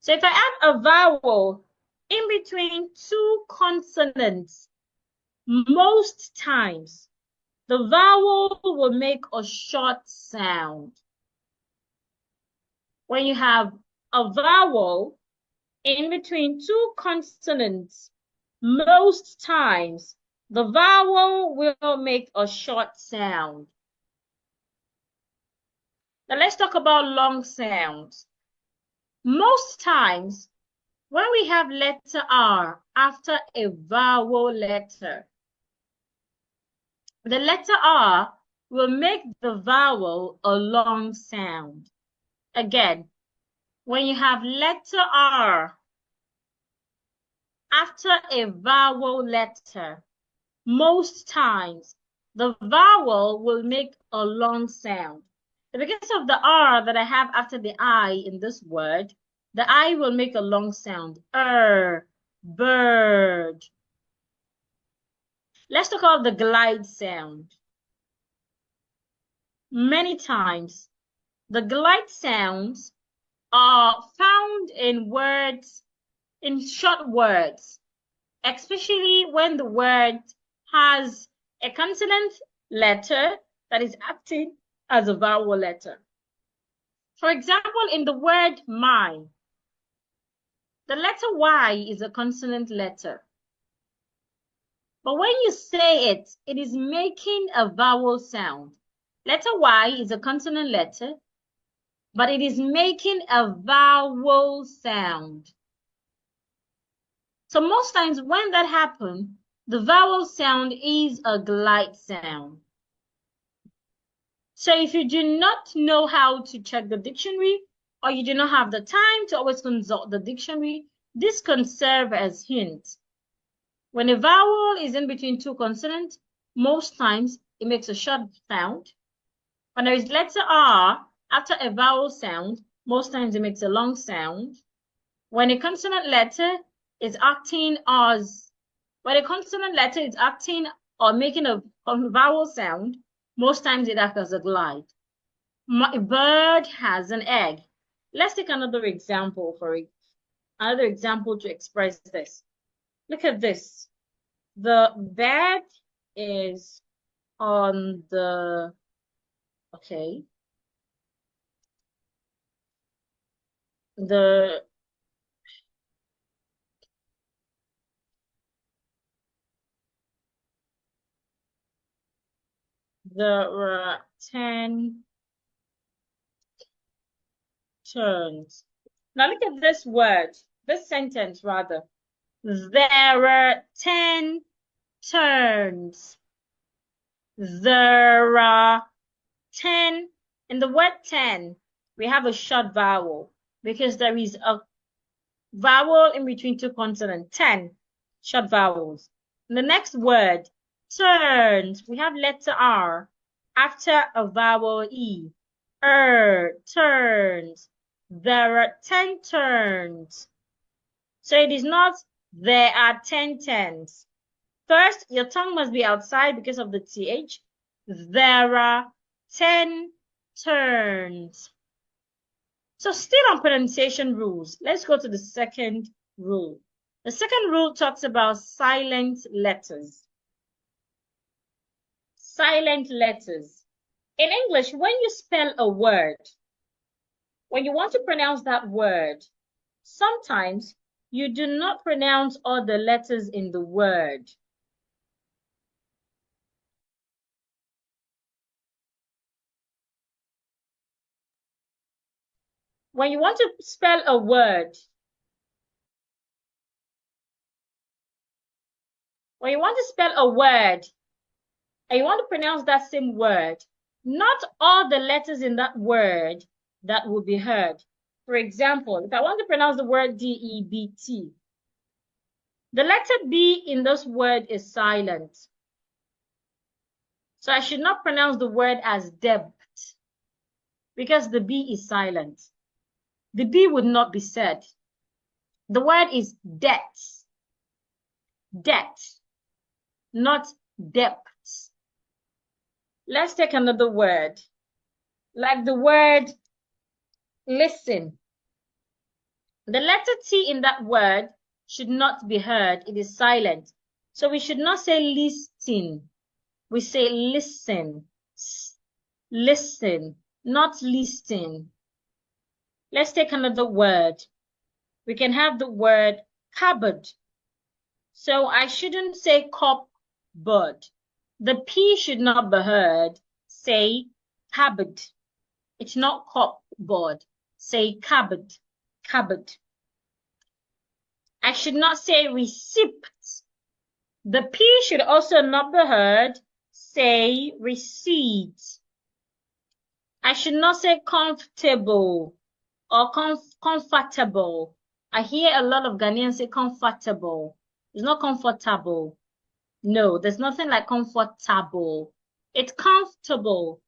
So if I add a vowel in between two consonants, most times the vowel will make a short sound. When you have a vowel in between two consonants, most times the vowel will make a short sound. Now let's talk about long sounds. Most times when we have letter R after a vowel letter, the letter R will make the vowel a long sound. Again, when you have letter R after a vowel letter, most times the vowel will make a long sound. Because of the R that I have after the I in this word, the I will make a long sound. Bird. Let's talk about the glide sound. Many times, the glide sounds are found in words, in short words, especially when the word has a consonant letter that is acting as a vowel letter. For example, in the word my, the letter Y is a consonant letter. But when you say it, it is making a vowel sound. Letter Y is a consonant letter, but it is making a vowel sound. So most times when that happens, the vowel sound is a glide sound. So if you do not know how to check the dictionary, or you do not have the time to always consult the dictionary, this can serve as hint. When a vowel is in between two consonants, most times it makes a short sound. When there is letter R after a vowel sound, most times it makes a long sound. When a consonant letter is acting as, when a consonant letter is acting or making a vowel sound, most times it acts as a glide. My bird has an egg. Let's take another example another example to express this. Look at this. The bed is on the, okay. There are 10 turns. Now look at this word, this sentence rather. There are 10 turns. There are 10. In the word 10, we have a short vowel because there is a vowel in between two consonants. 10 short vowels. In the next word, turns, we have letter R after a vowel E. Turns. There are 10 turns. So it is not there are 10 turns. First, your tongue must be outside because of the TH. There are 10 turns. So still on pronunciation rules, let's go to the second rule. The second rule talks about silent letters. Silent letters. In English, when you spell a word, when you want to pronounce that word, sometimes you do not pronounce all the letters in the word. When you want to spell a word, and you want to pronounce that same word, not all the letters in that word that will be heard. For example, if I want to pronounce the word D-E-B-T, the letter B in this word is silent. So I should not pronounce the word as debt because the B is silent. The B would not be said. The word is debt. Debt, not debt. Let's take another word, like the word listen. The letter T in that word should not be heard. It is silent. So we should not say listen. We say listen. Listen, not listen. Let's take another word. We can have the word cupboard. So I shouldn't say cupboard. The P should not be heard. Say cupboard. It's not cupboard. Say cupboard. Cupboard. I should not say receipt. The P should also not be heard. Say receipt. I should not say comfortable or comfortable. I hear a lot of Ghanaians say comfortable. It's not comfortable. No, there's nothing like comfortable. It's comfortable.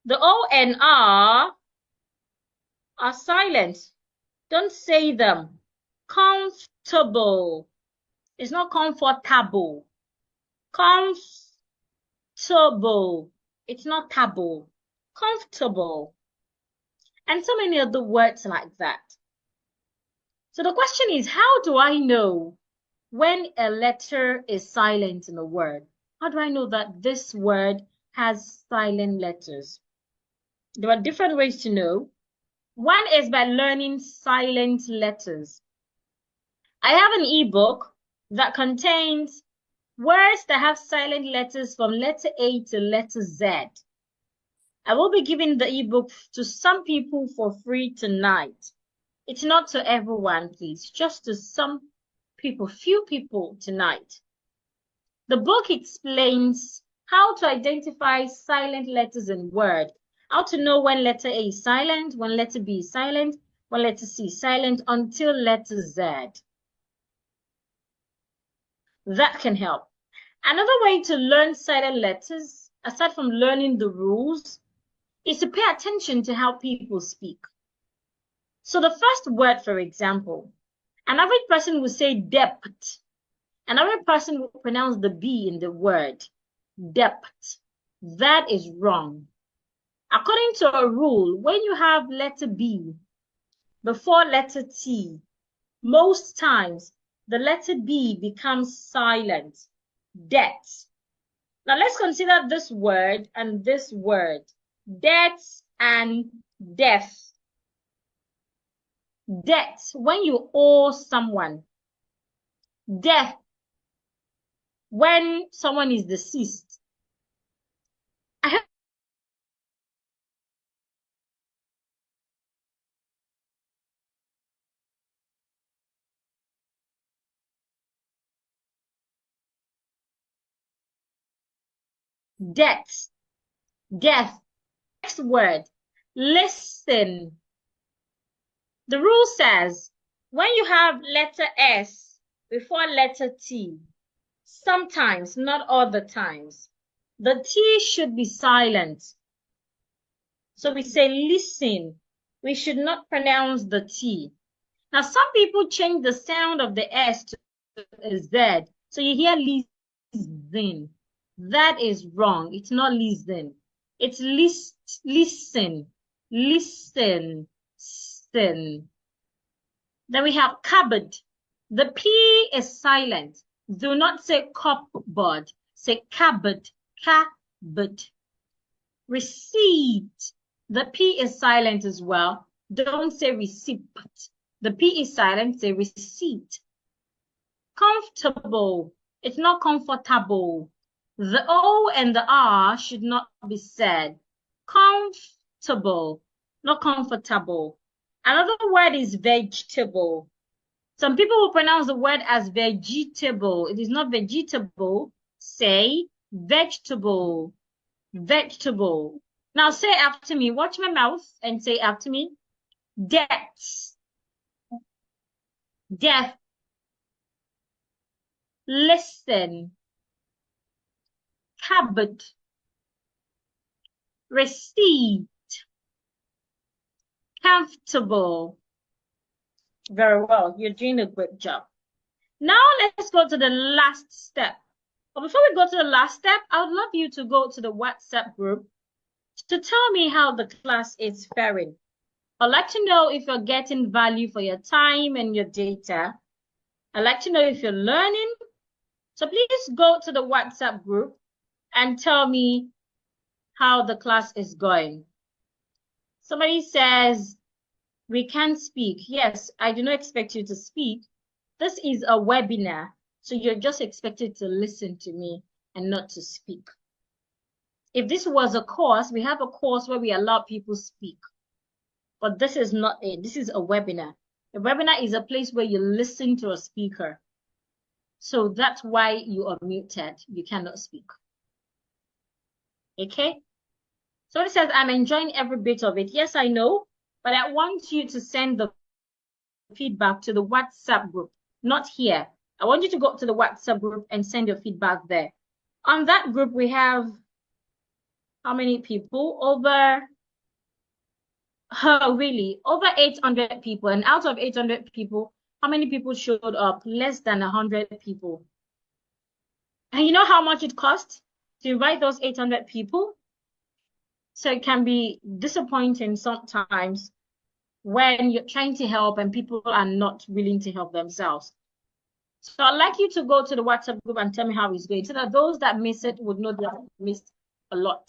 The O and R are silent. Don't say them. Comfortable. It's not comfortable. Comfortable. It's not table. Comfortable. And so many other words like that. So the question is, how do I know when a letter is silent in a word? How do I know that this word has silent letters? There are different ways to know. One is by learning silent letters. I have an ebook that contains Words that have silent letters from letter A to letter Z. I will be giving the ebook to some people for free tonight. It's not to everyone, please, just to some people, few people tonight. The book explains how to identify silent letters in Word, how to know when letter A is silent, when letter B is silent, when letter C is silent, until letter Z. That can help. Another way to learn silent letters, aside from learning the rules, is to pay attention to how people speak. So the first word, for example, an average person will say depth. An average person will pronounce the B in the word, depth. That is wrong. According to a rule, when you have letter B before letter T, most times the letter B becomes silent, depth. Now let's consider this word and this word, debts and death. Debt, when you owe someone. Death, when someone is deceased. I have debt, death. Next word, listen. The rule says when you have letter S before letter T, sometimes, not all the times, the T should be silent. So we say listen. We should not pronounce the T. Now, some people change the sound of the S to a Z. So you hear listen. That is wrong. It's not listen. It's listen. Listen. Listen. Then we have cupboard. The P is silent. Do not say cupboard. Say cupboard. Cupboard. Receipt. The P is silent as well. Don't say receipt. The P is silent. Say receipt. Comfortable. It's not comfortable. The O and the R should not be said. Comfortable, not comfortable. Another word is vegetable. Some people will pronounce the word as vegetable. It is not vegetable. Say vegetable. Vegetable. Now say after me. Watch my mouth and say after me. Death. Death. Listen. Cupboard. Receipt. Comfortable. Very well. You're doing a great job. Now let's go to the last step. But before we go to the last step, I would love you to go to the WhatsApp group to tell me how the class is faring. I'd like to know if you're getting value for your time and your data. I'd like to know if you're learning. So please go to the WhatsApp group and tell me how the class is going. Somebody says, we can't speak. Yes, I do not expect you to speak. This is a webinar, so you're just expected to listen to me and not to speak. If this was a course, we have a course where we allow people to speak. But this is not it. This is a webinar. A webinar is a place where you listen to a speaker. So that's why you are muted. You cannot speak. Okay? So it says, I'm enjoying every bit of it. Yes, I know. But I want you to send the feedback to the WhatsApp group, not here. I want you to go to the WhatsApp group and send your feedback there. On that group, we have how many people? Over 800 people. And out of 800 people, how many people showed up? Less than 100 people. And you know how much it costs to invite those 800 people? So it can be disappointing sometimes when you're trying to help and people are not willing to help themselves. So I'd like you to go to the WhatsApp group and tell me how it's going so that those that miss it would know they have missed a lot.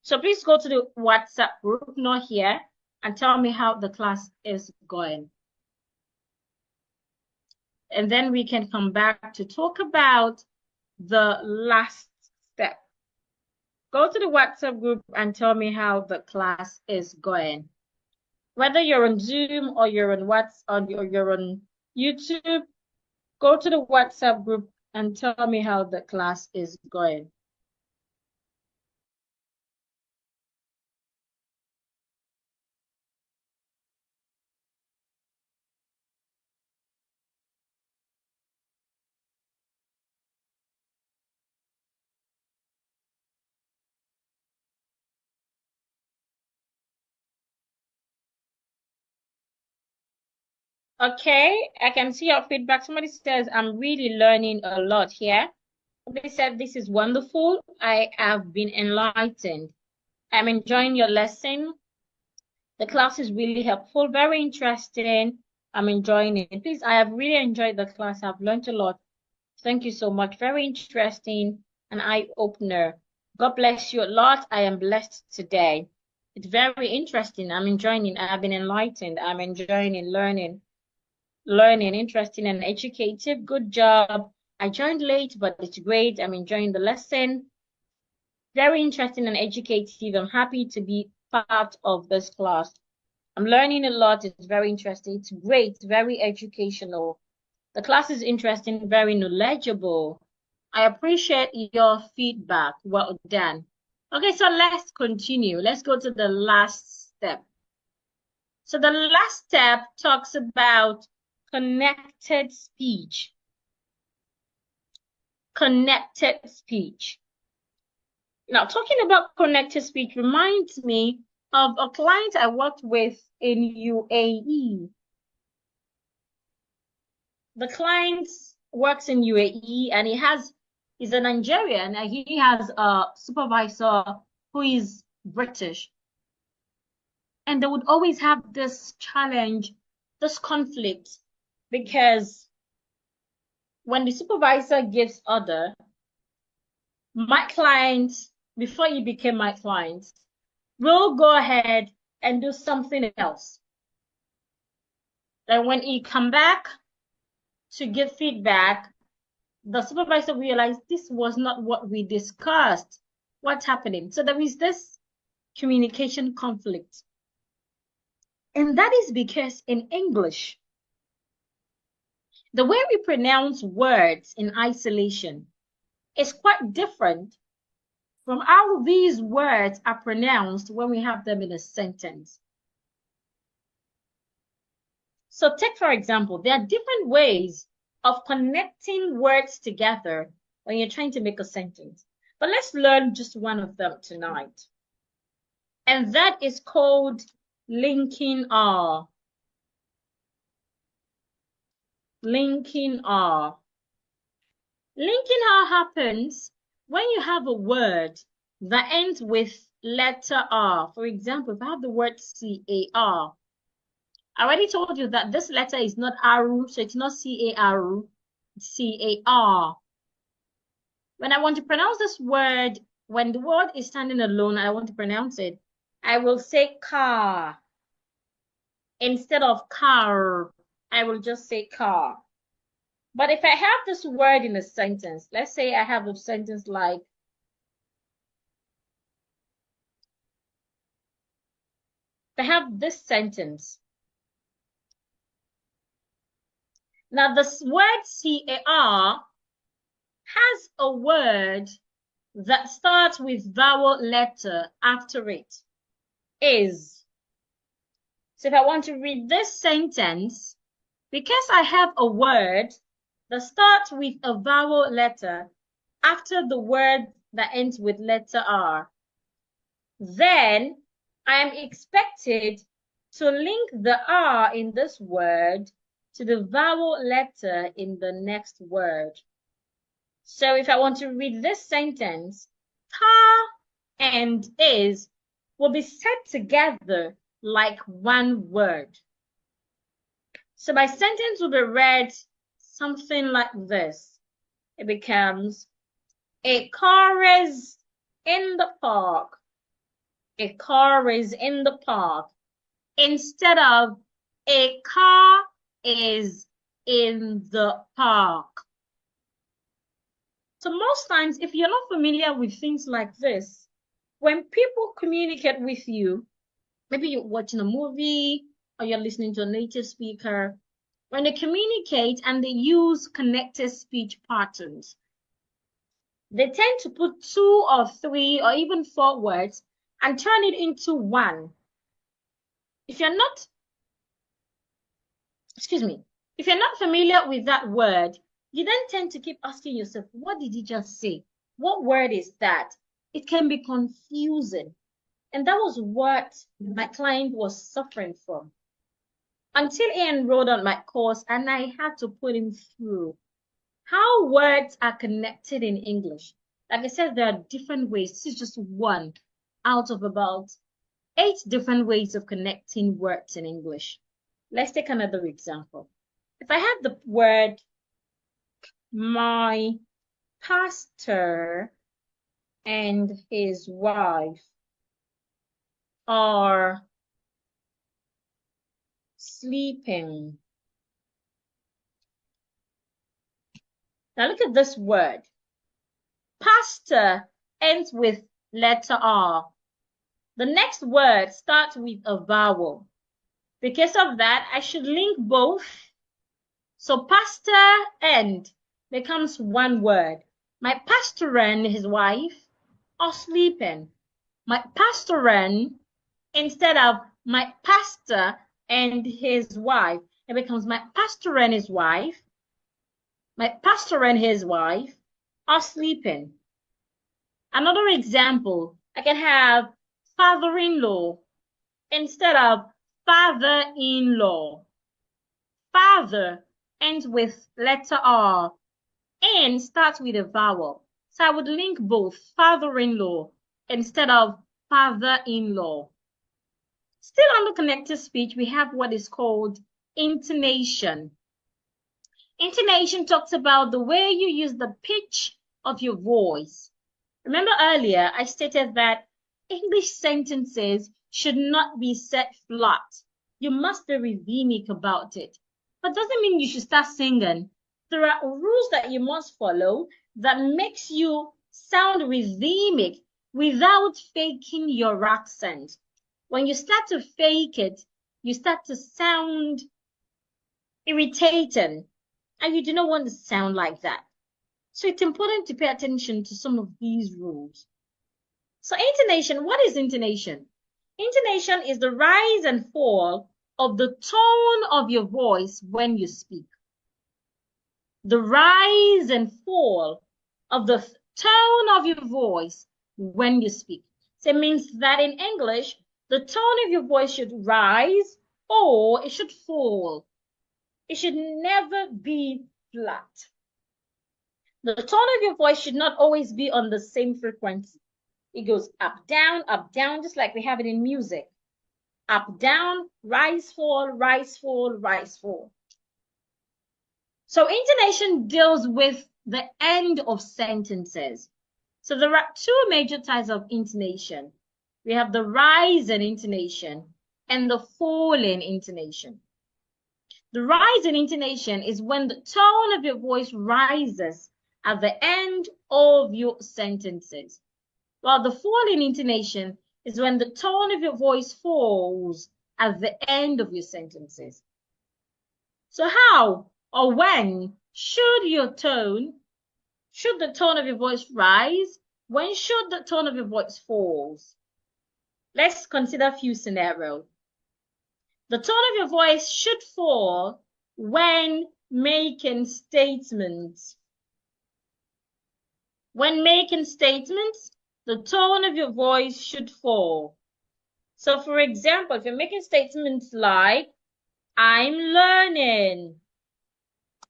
So please go to the WhatsApp group, not here, and tell me how the class is going. and then we can come back to talk about the last step. Go to the WhatsApp group and tell me how the class is going. Whether you're on Zoom or you're on or you're on YouTube, go to the WhatsApp group and tell me how the class is going. Okay, I can see your feedback. Somebody says, I'm really learning a lot here. Somebody said, this is wonderful. I have been enlightened. I'm enjoying your lesson. The class is really helpful, very interesting. I'm enjoying it. Please, I have really enjoyed the class. I've learned a lot. Thank you so much. Very interesting, an eye-opener. God bless you a lot. I am blessed today. It's very interesting. I'm enjoying it. I have been enlightened. I'm enjoying it, learning, interesting and educative. Good job. I joined late, but it's great. I'm enjoying the lesson. Very interesting and educative. I'm happy to be part of this class. I'm learning a lot. It's very interesting. It's great. Very educational. The class is interesting, very knowledgeable. I appreciate your feedback. Well done. Okay, so let's continue. Let's go to the last step. So the last step talks about connected speech. Connected speech. Now, talking about connected speech reminds me of a client I worked with in UAE. The client works in UAE and he's a Nigerian and he has a supervisor who is British. And they would always have this challenge, this conflict, because when the supervisor gives order, my client, before he became my client, will go ahead and do something else. And when he come back to give feedback, the supervisor realized this was not what we discussed. What's happening? So there is this communication conflict. And that is because in English, the way we pronounce words in isolation is quite different from how these words are pronounced when we have them in a sentence. So take, for example, there are different ways of connecting words together when you're trying to make a sentence. But let's learn just one of them tonight. And that is called linking R. Linking R. Linking R happens when you have a word that ends with letter R. For example, if I have the word C-A-R, I already told you that this letter is not R, so it's not C-A-R, it's C-A-R. When I want to pronounce this word, when the word is standing alone, I want to pronounce it, I will say car. Instead of car, I will just say car. But if I have this word in a sentence, let's say I have a sentence like, I have this sentence. Now, this word C-A-R has a word that starts with vowel letter after it. Is. So if I want to read this sentence, because I have a word that starts with a vowel letter after the word that ends with letter R, then I am expected to link the R in this word to the vowel letter in the next word. So if I want to read this sentence, car and is will be said together like one word. So my sentence will be read something like this. It becomes, a car is in the park. A car is in the park. Instead of, a car is in the park. So most times, if you're not familiar with things like this, when people communicate with you, maybe you're watching a movie or you're listening to a native speaker, when they communicate and they use connected speech patterns, they tend to put 2 or 3 or even 4 words and turn it into one. If you're not familiar with that word, you then tend to keep asking yourself, what did he just say? What word is that? It can be confusing. And that was what my client was suffering from until he enrolled on my course and I had to put him through how words are connected in English. Like I said, there are different ways. This is just one out of about 8 different ways of connecting words in English. Let's take another example. If I have the word, my pastor and his wife are sleeping. Now look at this word. Pastor ends with letter R. The next word starts with a vowel. Because of that, I should link both. So pastor and becomes one word. My pastor and his wife are sleeping. My pastor and, instead of my pastor and his wife, it becomes my pastor and his wife. My pastor and his wife are sleeping. Another example, I can have father-in-law instead of father-in-law. Father ends with letter R and starts with a vowel. So I would link both father-in-law instead of father-in-law. Still under connected speech, we have what is called intonation. Intonation talks about the way you use the pitch of your voice. Remember earlier, I stated that English sentences should not be set flat. You must be rhythmic about it. But doesn't mean you should start singing. There are rules that you must follow that makes you sound rhythmic without faking your accent. When you start to fake it, you start to sound irritating, and you do not want to sound like that. So it's important to pay attention to some of these rules. So intonation, what is intonation? Intonation is the rise and fall of the tone of your voice when you speak. The rise and fall of the tone of your voice when you speak. So it means that in English, the tone of your voice should rise or it should fall. It should never be flat. The tone of your voice should not always be on the same frequency. It goes up, down, just like we have it in music. Up, down, rise, fall, rise, fall, rise, fall. So intonation deals with the end of sentences. So there are 2 major types of intonation. We have the rising intonation and the falling intonation. The rising intonation is when the tone of your voice rises at the end of your sentences, while the falling intonation is when the tone of your voice falls at the end of your sentences. So how or when should the tone of your voice rise? When should the tone of your voice fall? Let's consider a few scenarios. The tone of your voice should fall when making statements. When making statements, the tone of your voice should fall. So for example, if you're making statements like, I'm learning.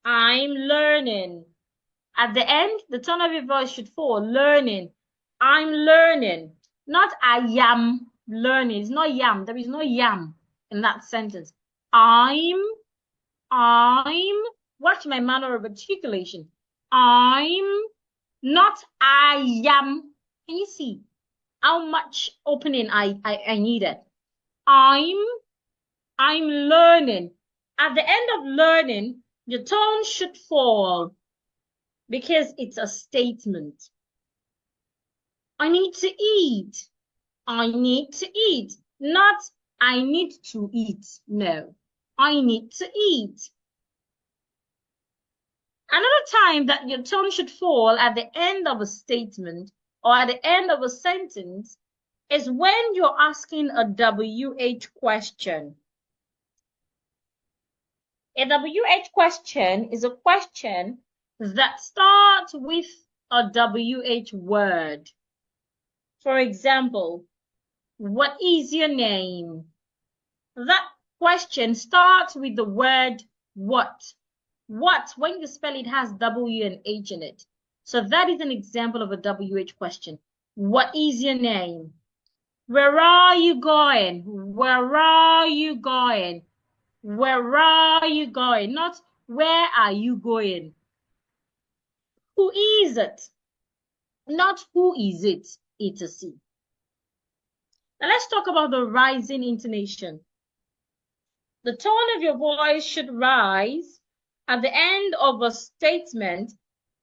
I'm learning. At the end, the tone of your voice should fall. Learning. I'm learning. Not I am learning. It's not yam. There is no yam in that sentence. I'm, watch my manner of articulation. I'm, not I am. Can you see how much opening I needed? I'm learning. At the end of learning, Your tone should fall because it's a statement. I need to eat. I need to eat. Not I need to eat. No, I need to eat. Another time that your tone should fall at the end of a statement or at the end of a sentence is when you're asking a WH question. A WH question is a question that starts with a WH word. For example, what is your name? That question starts with the word what. What, when you spell it, has W and H in it. So that is an example of a WH question. What is your name? Where are you going? Where are you going? Where are you going? Not where are you going? Who is it? Not who is it, etc. Now let's talk about the rising intonation. The tone of your voice should rise at the end of a statement,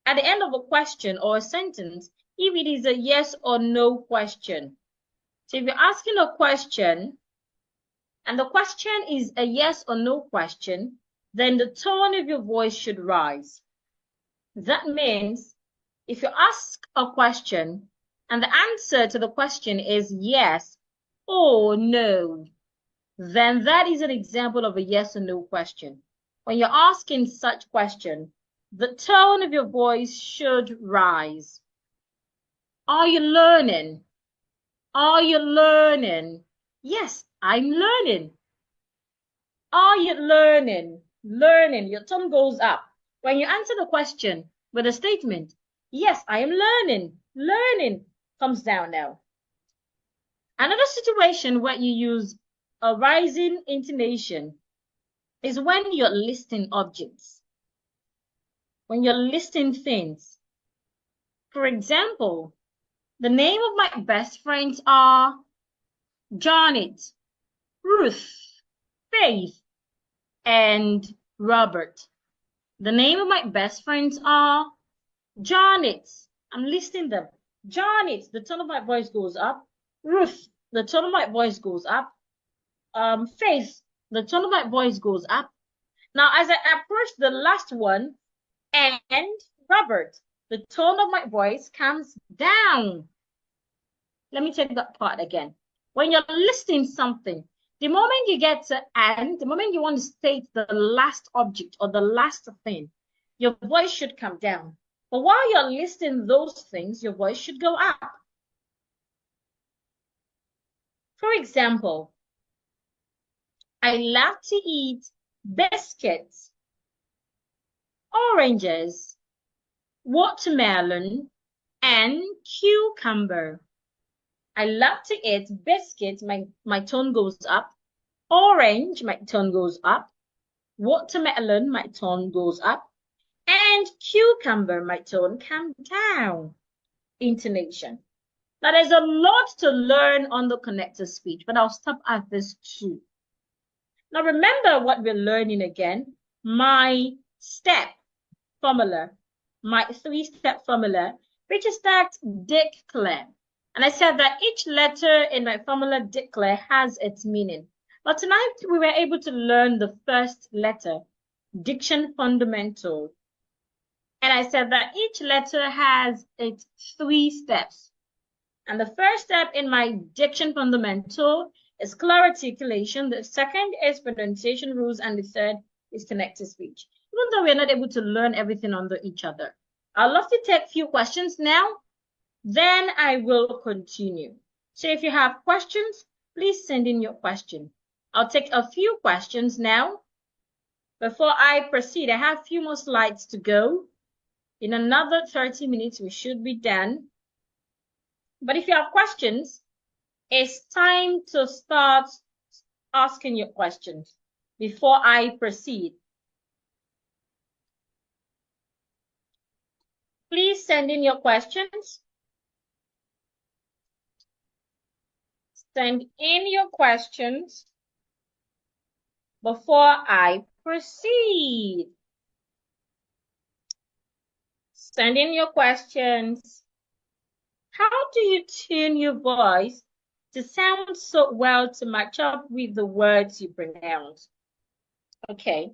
at the end of a question or a sentence, if it is a yes or no question. So if you're asking a question and the question is a yes or no question, then the tone of your voice should rise. That means if you ask a question and the answer to the question is yes or no, then that is an example of a yes or no question. When you're asking such question, the tone of your voice should rise. Are you learning? Are you learning? Yes, I'm learning. Are you learning? Learning. Your tone goes up. When you answer the question with a statement, yes, I am learning. Learning comes down now. Another situation where you use a rising intonation is when you're listing objects, when you're listing things. For example, the name of my best friends are Janet, Ruth, Faith, and Robert. The name of my best friends are Janet. I'm listing them. Janet, the tone of my voice goes up. Ruth, the tone of my voice goes up. Faith, the tone of my voice goes up. Now, as I approach the last one, and Robert, the tone of my voice comes down. Let me take that part again. When you're listing something, the moment you get to and, the moment you want to state the last object or the last thing, your voice should come down. But while you're listing those things, your voice should go up. For example, I love to eat biscuits, oranges, watermelon, and cucumber. I love to eat biscuits, my tone goes up. Orange, my tone goes up. Watermelon, my tone goes up. And cucumber, my tone comes down. Intonation. Now, there's a lot to learn on the connected speech, but I'll stop at this too. Now, remember what we're learning again. My step formula, my 3-step formula, which is that declare. And I said that each letter in my formula declare has its meaning. But tonight we were able to learn the first letter, diction fundamental. And I said that each letter has its 3 steps. And the first step in my diction fundamental is clear articulation. The second is pronunciation rules. And the third is connected speech. Even though we're not able to learn everything under each other. I'd love to take a few questions now. Then I will continue. So if you have questions, please send in your question. I'll take a few questions now. Before I proceed, I have a few more slides to go. In another 30 minutes, we should be done. But if you have questions, it's time to start asking your questions before I proceed. Please send in your questions. Send in your questions before I proceed. Send in your questions. How do you tune your voice to sound so well to match up with the words you pronounce? Okay.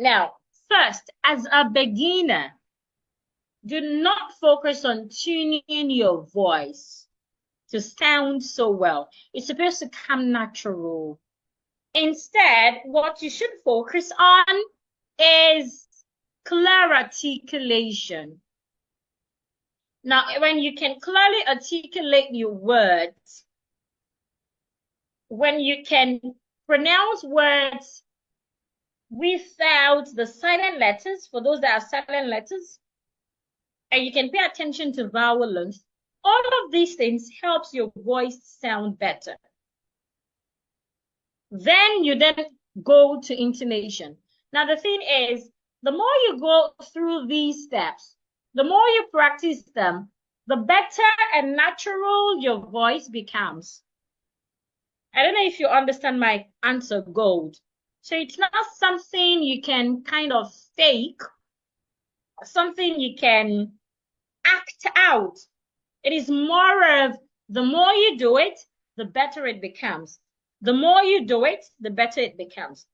Now, first, as a beginner, do not focus on tuning your voice to sound so well. It's supposed to come natural. Instead, what you should focus on is clear articulation. Now, when you can clearly articulate your words, when you can pronounce words without the silent letters, for those that are silent letters, and you can pay attention to vowel length, all of these things helps your voice sound better. Then you go to intonation. Now, the thing is, the more you go through these steps, the more you practice them, the better and natural your voice becomes. I don't know if you understand my answer, Gold. So it's not something you can kind of fake, something you can act out. It is more of the more you do it, the better it becomes. The more you do it, the better it becomes.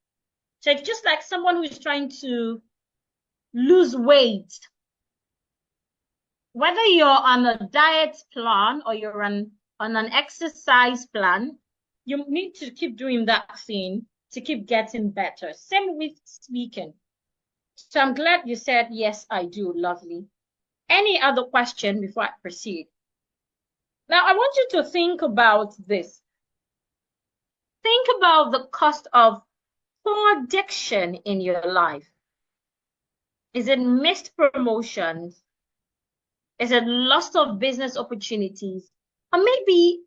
So it's just like someone who is trying to lose weight. Whether you're on a diet plan or you're on an exercise plan, you need to keep doing that thing to keep getting better. Same with speaking. So I'm glad you said, yes, I do. Lovely. Any other question before I proceed? Now, I want you to think about this. Think about the cost of poor diction in your life. Is it missed promotions? Is it loss of business opportunities? Or maybe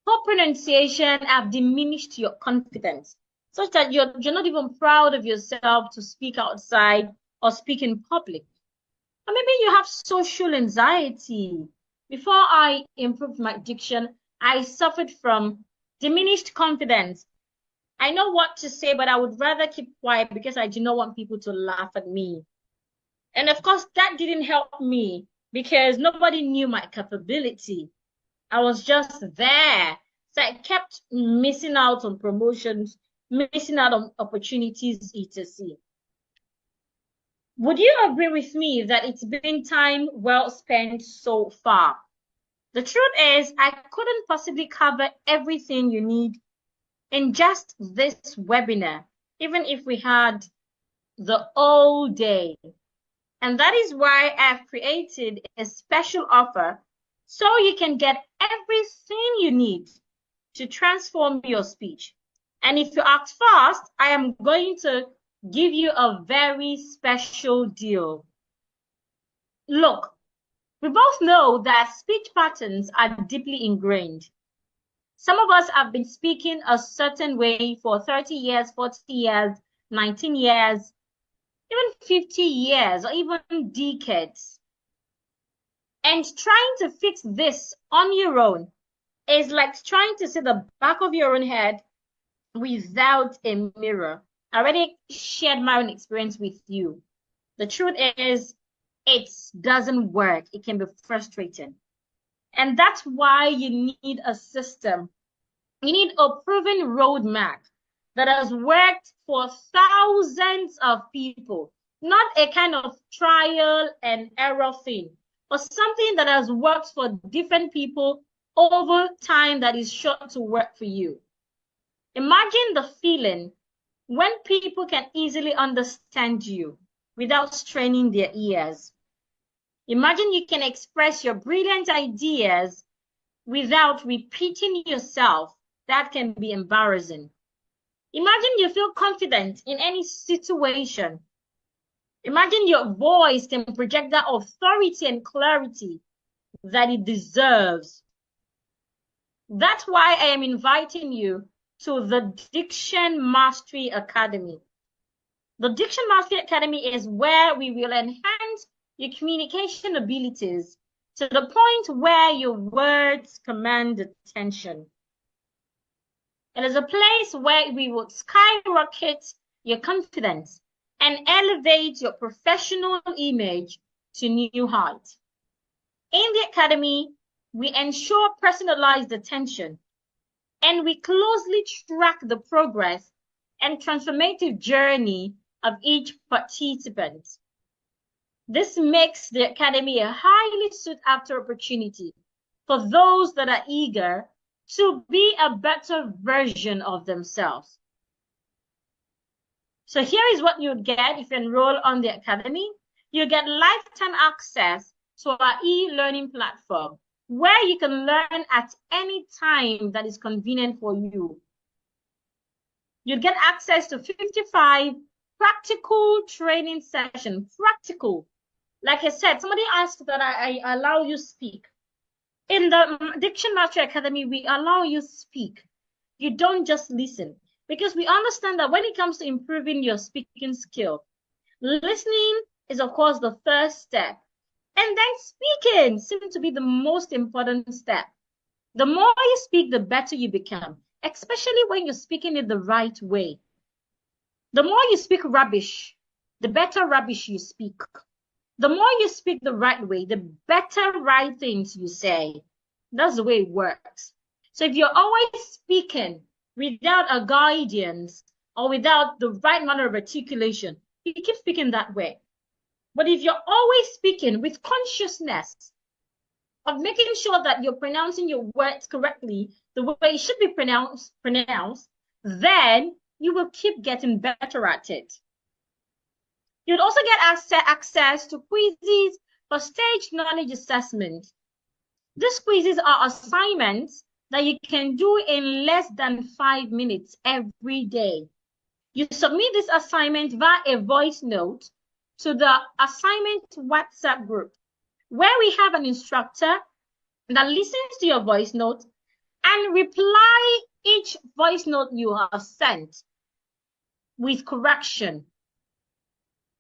poor pronunciation have diminished your confidence, such that you're not even proud of yourself to speak outside or speak in public. Or maybe you have social anxiety. Before I improved my diction, I suffered from diminished confidence. I know what to say, but I would rather keep quiet because I do not want people to laugh at me. And of course, that didn't help me because nobody knew my capability. I was just there. So I kept missing out on promotions, missing out on opportunities, etc. Would you agree with me that it's been time well spent so far? The truth is, I couldn't possibly cover everything you need in just this webinar, even if we had the whole day. And that is why I've created a special offer so you can get everything you need to transform your speech. And if you act fast, I am going to give you a very special deal. Look, we both know that speech patterns are deeply ingrained. Some of us have been speaking a certain way for 30 years, 40 years, 19 years, even 50 years, or even decades. And trying to fix this on your own is like trying to see the back of your own head without a mirror. I already shared my own experience with you. The truth is, it doesn't work. It can be frustrating. And that's why you need a system. You need a proven roadmap that has worked for thousands of people, not a kind of trial and error thing, but something that has worked for different people over time that is sure to work for you. Imagine the feeling when people can easily understand you without straining their ears. Imagine you can express your brilliant ideas without repeating yourself. That can be embarrassing. Imagine you feel confident in any situation. Imagine your voice can project that authority and clarity that it deserves. That's why I am inviting you to the Diction Mastery Academy. The Diction Mastery Academy is where we will enhance your communication abilities to the point where your words command attention. It is a place where we will skyrocket your confidence and elevate your professional image to new heights. In the academy, we ensure personalized attention, and we closely track the progress and transformative journey of each participant. This makes the academy a highly sought-after opportunity for those that are eager to be a better version of themselves. So here is what you'd get if you enroll on the academy. You get lifetime access to our e-learning platform, where you can learn at any time that is convenient for you. You'd get access to 55 practical training sessions. Practical. Like I said, somebody asked that I allow you speak. In the Diction Mastery Academy, we allow you speak. You don't just listen. Because we understand that when it comes to improving your speaking skill, listening is, of course, the first step. And then speaking seems to be the most important step. The more you speak, the better you become, especially when you're speaking it the right way. The more you speak rubbish, the better rubbish you speak. The more you speak the right way, the better right things you say. That's the way it works. So if you're always speaking without a guidance or without the right manner of articulation, you keep speaking that way. But if you're always speaking with consciousness of making sure that you're pronouncing your words correctly, the way it should be pronounced, then you will keep getting better at it. You'd also get access to quizzes for stage knowledge assessment. These quizzes are assignments that you can do in less than 5 minutes every day. You submit this assignment via a voice note to the assignment WhatsApp group, where we have an instructor that listens to your voice note and reply each voice note you have sent with correction.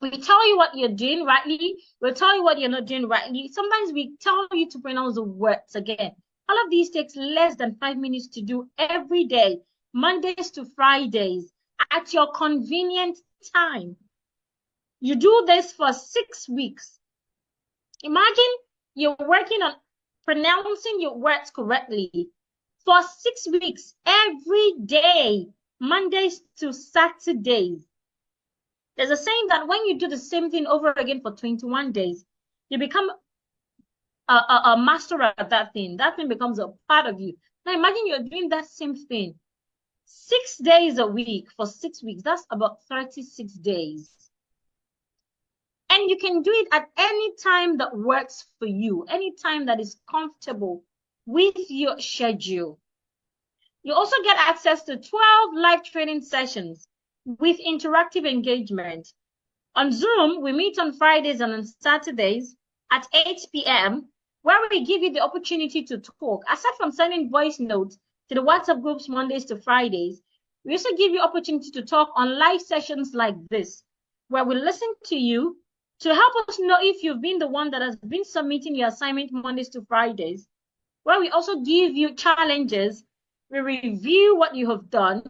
We tell you what you're doing rightly. We'll tell you what you're not doing rightly. Sometimes we tell you to pronounce the words again. All of these takes less than 5 minutes to do every day, Mondays to Fridays, at your convenient time. You do this for 6 weeks. Imagine you're working on pronouncing your words correctly for 6 weeks, every day, Mondays to Saturdays. There's a saying that when you do the same thing over again for 21 days, you become a master at that thing. That thing becomes a part of you. Now imagine you're doing that same thing 6 days a week for 6 weeks. That's about 36 days. And you can do it at any time that works for you, any time that is comfortable with your schedule. You also get access to 12 live training sessions with interactive engagement. On Zoom, we meet on Fridays and on Saturdays at 8 p.m., where we give you the opportunity to talk. Aside from sending voice notes to the WhatsApp groups Mondays to Fridays, we also give you opportunity to talk on live sessions like this, where we listen to you to help us know if you've been the one that has been submitting your assignment Mondays to Fridays, where we also give you challenges, we review what you have done,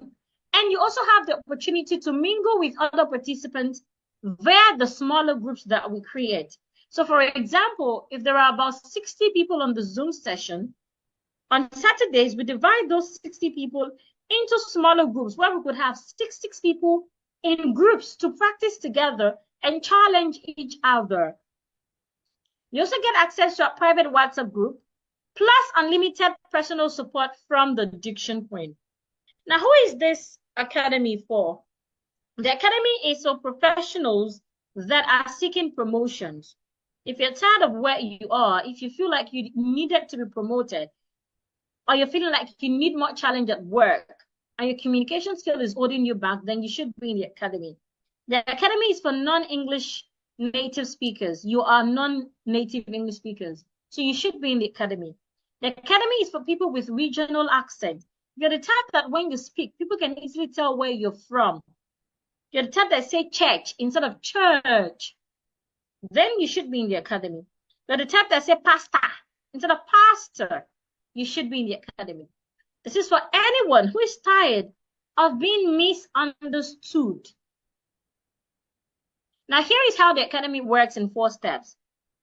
and you also have the opportunity to mingle with other participants via the smaller groups that we create. So for example, if there are about 60 people on the Zoom session, on Saturdays, we divide those 60 people into smaller groups where we could have six people in groups to practice together and challenge each other. You also get access to a private WhatsApp group, plus unlimited personal support from the Diction Queen. Now, who is this academy for? The academy is for professionals that are seeking promotions. If you're tired of where you are, if you feel like you needed to be promoted, or you're feeling like you need more challenge at work, and your communication skill is holding you back, then you should be in the academy. The academy is for non-English native speakers. You are non-native English speakers, so you should be in the academy. The academy is for people with regional accent. You're the type that when you speak, people can easily tell where you're from. You're the type that say church instead of church. Then you should be in the academy. You're the type that say pastor instead of pastor. You should be in the academy. This is for anyone who is tired of being misunderstood. Now, here is how the academy works in 4 steps.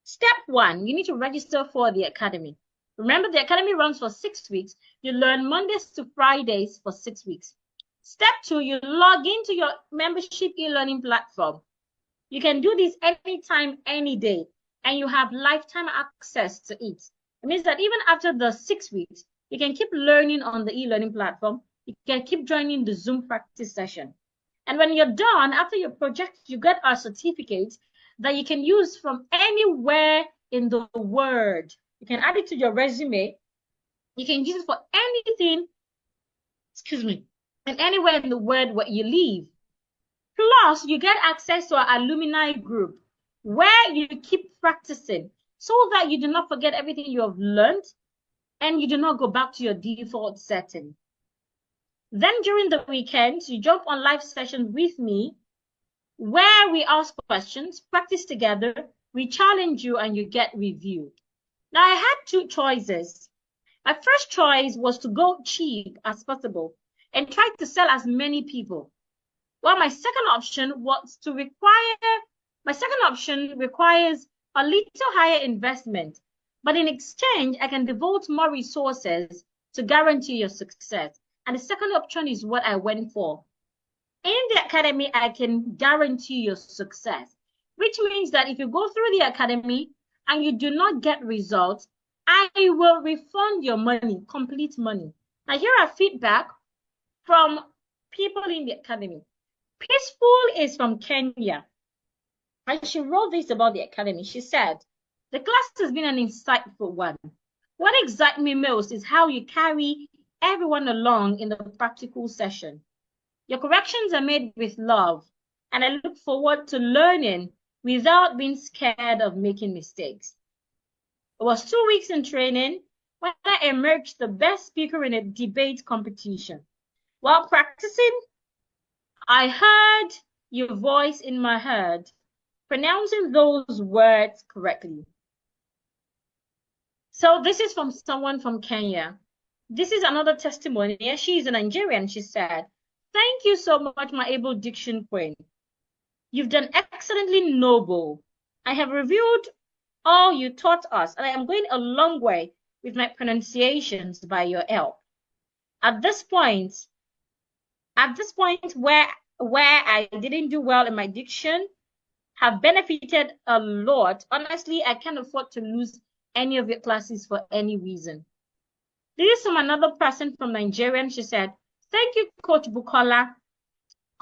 Step 1, you need to register for the academy. Remember, the academy runs for 6 weeks. You learn Mondays to Fridays for 6 weeks. Step 2, you log into your membership e-learning platform. You can do this anytime, any day, and you have lifetime access to it. It means that even after the 6 weeks, you can keep learning on the e-learning platform. You can keep joining the Zoom practice session. And when you're done, after your project, you get a certificate that you can use from anywhere in the world. You can add it to your resume. You can use it for anything, and anywhere in the world where you live. Plus, you get access to our alumni group where you keep practicing so that you do not forget everything you have learned and you do not go back to your default setting. Then during the weekends, you jump on live sessions with me where we ask questions, practice together, we challenge you, and you get reviewed. Now, I had 2 choices. My first choice was to go cheap as possible and try to sell as many people. Well, my second option requires a little higher investment, but in exchange, I can devote more resources to guarantee your success. And the second option is what I went for. In the academy, I can guarantee your success, which means that if you go through the academy and you do not get results, I will refund your money, complete money. Now, here are feedback from people in the academy. Peaceful is from Kenya, and she wrote this about the academy. She said, the class has been an insightful one. What excites me most is how you carry everyone along in the practical session. Your corrections are made with love, and I look forward to learning without being scared of making mistakes. It was 2 weeks in training when I emerged the best speaker in a debate competition. While practicing, I heard your voice in my head, pronouncing those words correctly. So this is from someone from Kenya. This is another testimony. She is a Nigerian. She said, thank you so much, my able diction queen. You've done excellently noble. I have reviewed all you taught us, and I am going a long way with my pronunciations by your help. At this point where I didn't do well in my diction, have benefited a lot. Honestly, I can't afford to lose any of your classes for any reason. This is from another person from Nigeria. She said, thank you, Coach Bukola.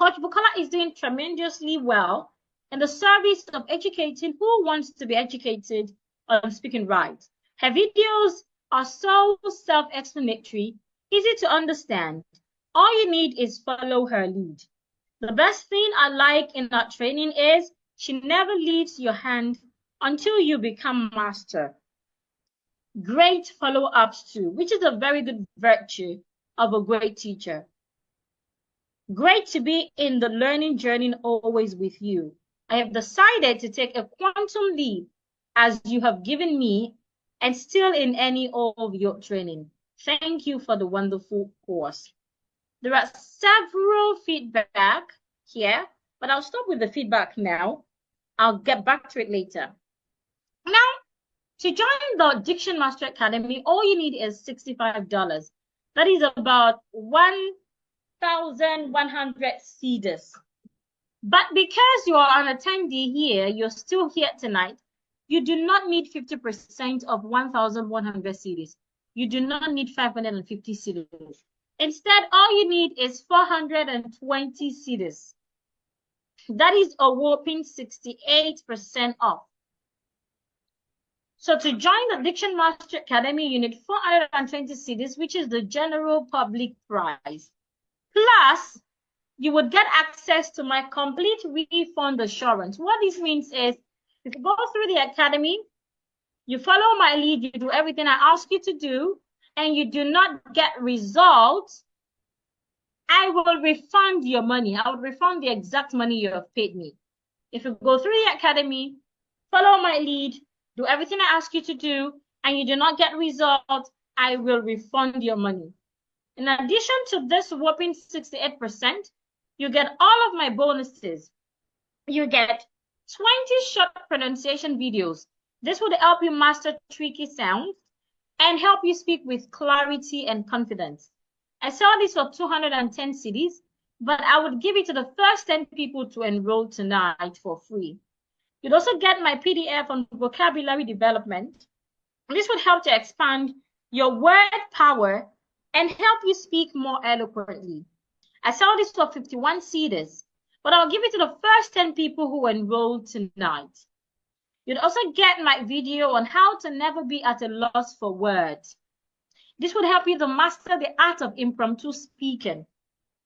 Coach Bukola is doing tremendously well in the service of educating who wants to be educated on speaking right. Her videos are so self-explanatory, easy to understand. All you need is follow her lead. The best thing I like in that training is she never leaves your hand until you become master. Great follow-ups too, which is a very good virtue of a great teacher. Great to be in the learning journey always with you. I have decided to take a quantum leap as you have given me and still in any of your training. Thank you for the wonderful course. There are several feedback here, but I'll stop with the feedback now. I'll get back to it later. Now, to join the Diction Master Academy, all you need is $65. That is about 1,100 cedis. But because you are an attendee here, you're still here tonight, you do not need 50% of 1,100 cedis. You do not need 550 cedis. Instead, all you need is 420 cedis. That is a whopping 68% off. So to join the Diction Master Academy, you need 420 cedis, which is the general public price. Plus, you would get access to my complete refund assurance. What this means is, if you go through the academy, you follow my lead, you do everything I ask you to do, and you do not get results, I will refund your money. I will refund the exact money you have paid me. If you go through the academy, follow my lead, do everything I ask you to do, and you do not get results, I will refund your money. In addition to this whopping 68%, you get all of my bonuses. You get 20 short pronunciation videos This would help you master tricky sounds and help you speak with clarity and confidence. I sell this for 210 CDs, but I would give it to the first 10 people to enroll tonight for free. You'd also get my PDF on vocabulary development. This would help to expand your word power and help you speak more eloquently. I sell this for 51 CDs, but I'll give it to the first 10 people who enroll tonight. You'd also get my video on how to never be at a loss for words. This would help you to master the art of impromptu speaking,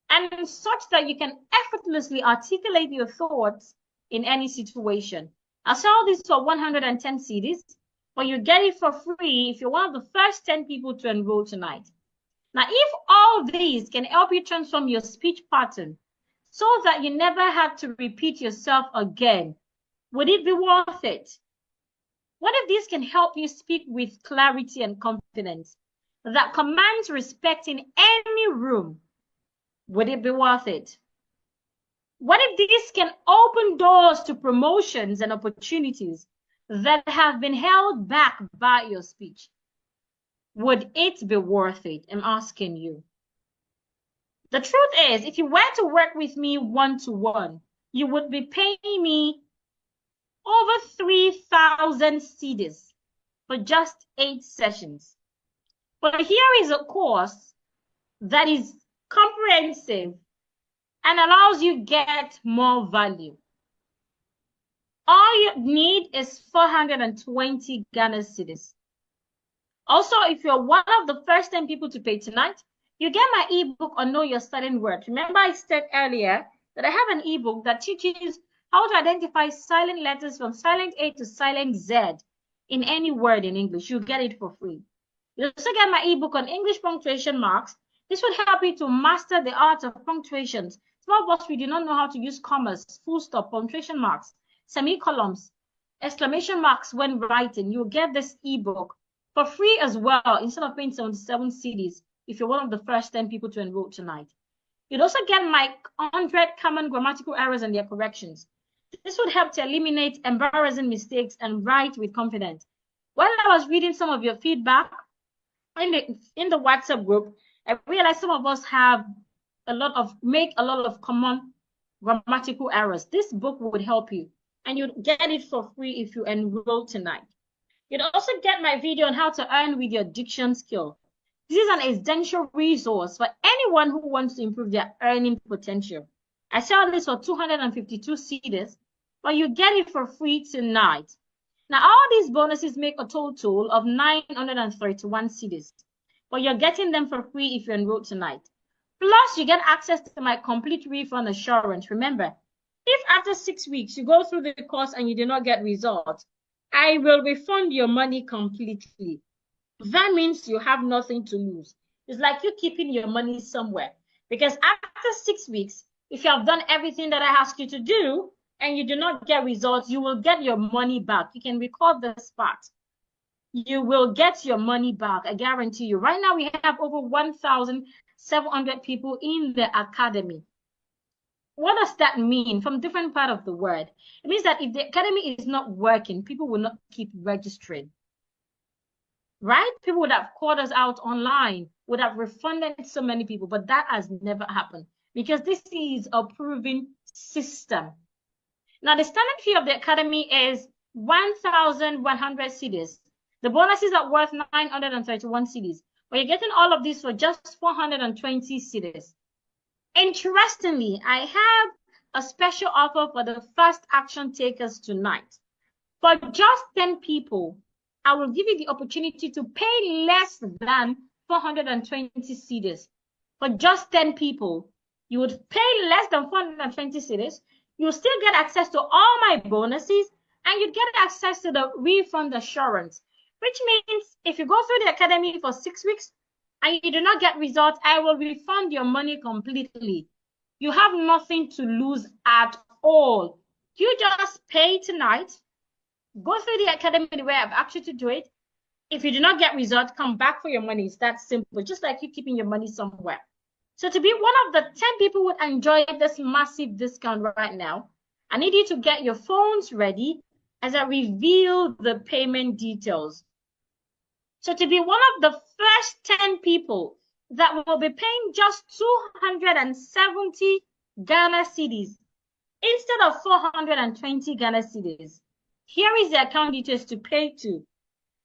and such that you can effortlessly articulate your thoughts in any situation. I'll sell this for 110 CDs, but you get it for free if you're one of the first 10 people to enroll tonight. Now, if all these can help you transform your speech pattern so that you never have to repeat yourself again, would it be worth it? What if these can help you speak with clarity and confidence that commands respect in any room? Would it be worth it? What if this can open doors to promotions and opportunities that have been held back by your speech? Would it be worth it? I'm asking you. The truth is, if you were to work with me one-to-one, you would be paying me over 3,000 CDs for just 8 sessions. But here is a course that is comprehensive and allows you get more value. All you need is 420 Ghana cedis. Also, if you're one of the first 10 people to pay tonight, you get my ebook on Know Your Starting Word. Remember I said earlier that I have an ebook that teaches how to identify silent letters from silent A to silent Z in any word in English. You get it for free. You also get my ebook on English punctuation marks. This would help you to master the art of punctuations. Some of us, we do not know how to use commas, full stop, punctuation marks, semicolons, exclamation marks when writing. You'll get this ebook for free as well, instead of paying 77 CDs if you're one of the first 10 people to enroll tonight. You'd also get my 100 common grammatical errors and their corrections. This would help to eliminate embarrassing mistakes and write with confidence. While I was reading some of your feedback in the WhatsApp group, I realized some of us make a lot of common grammatical errors. This book would help you, and you'd get it for free if you enroll tonight. You'd also get my video on how to earn with your diction skill. This is an essential resource for anyone who wants to improve their earning potential. I sell this for 252 CDs, but you get it for free tonight. Now, all these bonuses make a total of 931 CDs, but you're getting them for free if you enroll tonight. Plus, you get access to my complete refund assurance. Remember, if after 6 weeks you go through the course and you do not get results, I will refund your money completely. That means you have nothing to lose. It's like you keeping your money somewhere. Because after 6 weeks, if you have done everything that I asked you to do and you do not get results, you will get your money back. You can record this part. You will get your money back. I guarantee you. Right now, we have over 1,700 people in the academy. What does that mean from different part of the world? It means that if the academy is not working, people will not keep registering. Right? People would have called us out online, would have refunded so many people, but that has never happened because this is a proven system. Now, the standard fee of the academy is 1,100 CDs. The bonuses are worth 931 CDs, but you're getting all of this for just 420 CDs. Interestingly, I have a special offer for the first action takers tonight. For just 10 people, I will give you the opportunity to pay less than 420 CDs. For just 10 people, you would pay less than 420 CDs. You'll still get access to all my bonuses, and you'd get access to the refund assurance, which means if you go through the academy for 6 weeks and you do not get results, I will refund your money completely. You have nothing to lose at all. You just pay tonight, go through the academy the way I've asked you to do it. If you do not get results, come back for your money. It's that simple, just like you keeping your money somewhere. So to be one of the 10 people who would enjoy this massive discount right now, I need you to get your phones ready as I reveal the payment details. So to be one of the first 10 people that will be paying just 270 Ghana cedis instead of 420 Ghana cedis, here is the account details to pay to.